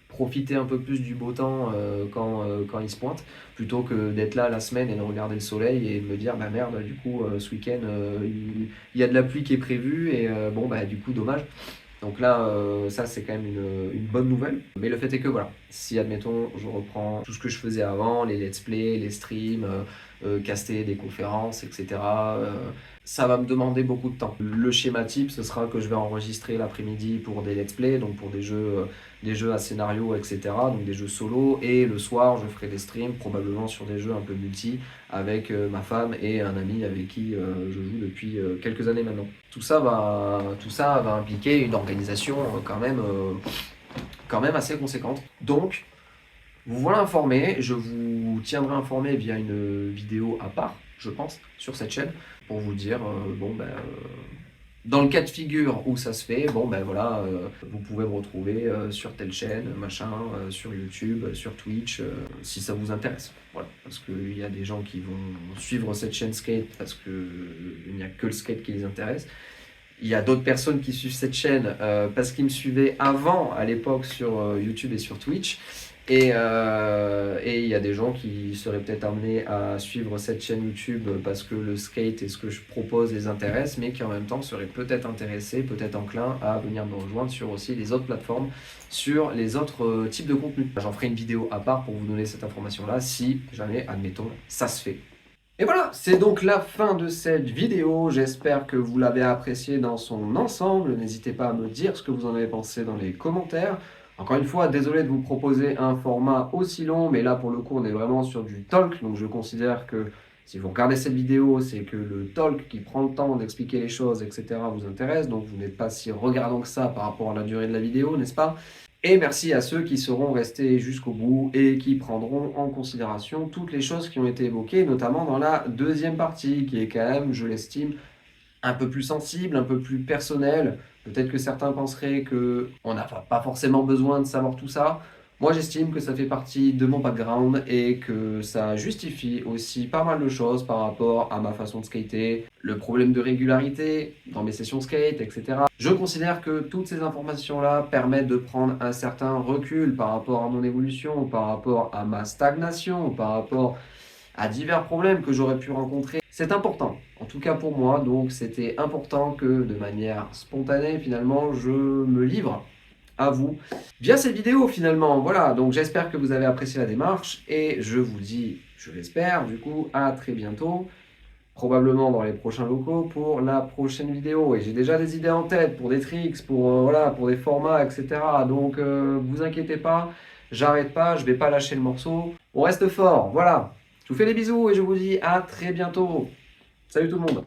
profiter un peu plus du beau temps quand il se pointe, plutôt que d'être là la semaine et de regarder le soleil et de me dire bah merde, du coup ce week-end il y a de la pluie qui est prévue et bon bah du coup dommage. Donc là, ça c'est quand même une bonne nouvelle. Mais le fait est que voilà, si admettons je reprends tout ce que je faisais avant, les let's play, les streams, caster des conférences, etc. Ça va me demander beaucoup de temps. Le schéma type, ce sera que je vais enregistrer l'après-midi pour des let's play, donc pour des jeux à scénario, etc. Donc des jeux solo. Et le soir, je ferai des streams, probablement sur des jeux un peu multi, avec ma femme et un ami avec qui je joue depuis quelques années maintenant. Tout ça va impliquer une organisation quand même assez conséquente. Donc, vous voilà informé, je vous tiendrai informé via une vidéo à part, je pense, sur cette chaîne, pour vous dire, dans le cas de figure où ça se fait, bon ben voilà, vous pouvez me retrouver sur telle chaîne, machin, sur YouTube, sur Twitch, si ça vous intéresse. Voilà, parce qu'il y a des gens qui vont suivre cette chaîne skate parce qu'il n'y a que le skate qui les intéresse. Il y a d'autres personnes qui suivent cette chaîne parce qu'ils me suivaient avant, à l'époque, sur YouTube et sur Twitch. Et il y a des gens qui seraient peut-être amenés à suivre cette chaîne YouTube parce que le skate et ce que je propose les intéresse, mais qui en même temps seraient peut-être intéressés, peut-être enclins à venir me rejoindre sur aussi les autres plateformes, sur les autres types de contenus. J'en ferai une vidéo à part pour vous donner cette information-là, si jamais, admettons, ça se fait. Et voilà, c'est donc la fin de cette vidéo. J'espère que vous l'avez appréciée dans son ensemble. N'hésitez pas à me dire ce que vous en avez pensé dans les commentaires. Encore une fois, désolé de vous proposer un format aussi long, mais là pour le coup on est vraiment sur du talk, donc je considère que si vous regardez cette vidéo, c'est que le talk qui prend le temps d'expliquer les choses, etc. vous intéresse, donc vous n'êtes pas si regardant que ça par rapport à la durée de la vidéo, n'est-ce pas? Et merci à ceux qui seront restés jusqu'au bout et qui prendront en considération toutes les choses qui ont été évoquées, notamment dans la deuxième partie, qui est quand même, je l'estime, un peu plus sensible, un peu plus personnel. Peut-être que certains penseraient qu'on n'a pas forcément besoin de savoir tout ça. Moi, j'estime que ça fait partie de mon background et que ça justifie aussi pas mal de choses par rapport à ma façon de skater, le problème de régularité dans mes sessions skate, etc. Je considère que toutes ces informations-là permettent de prendre un certain recul par rapport à mon évolution, par rapport à ma stagnation, par rapport à divers problèmes que j'aurais pu rencontrer. C'est important, en tout cas pour moi, donc c'était important que de manière spontanée finalement je me livre à vous via cette vidéo finalement. Voilà, donc j'espère que vous avez apprécié la démarche et je vous dis, je l'espère du coup, à très bientôt, probablement dans les prochains locaux pour la prochaine vidéo. Et j'ai déjà des idées en tête pour des tricks, voilà, pour des formats, etc. Donc vous inquiétez pas, j'arrête pas, je vais pas lâcher le morceau. On reste fort, voilà. Je vous fais des bisous et je vous dis à très bientôt. Salut tout le monde.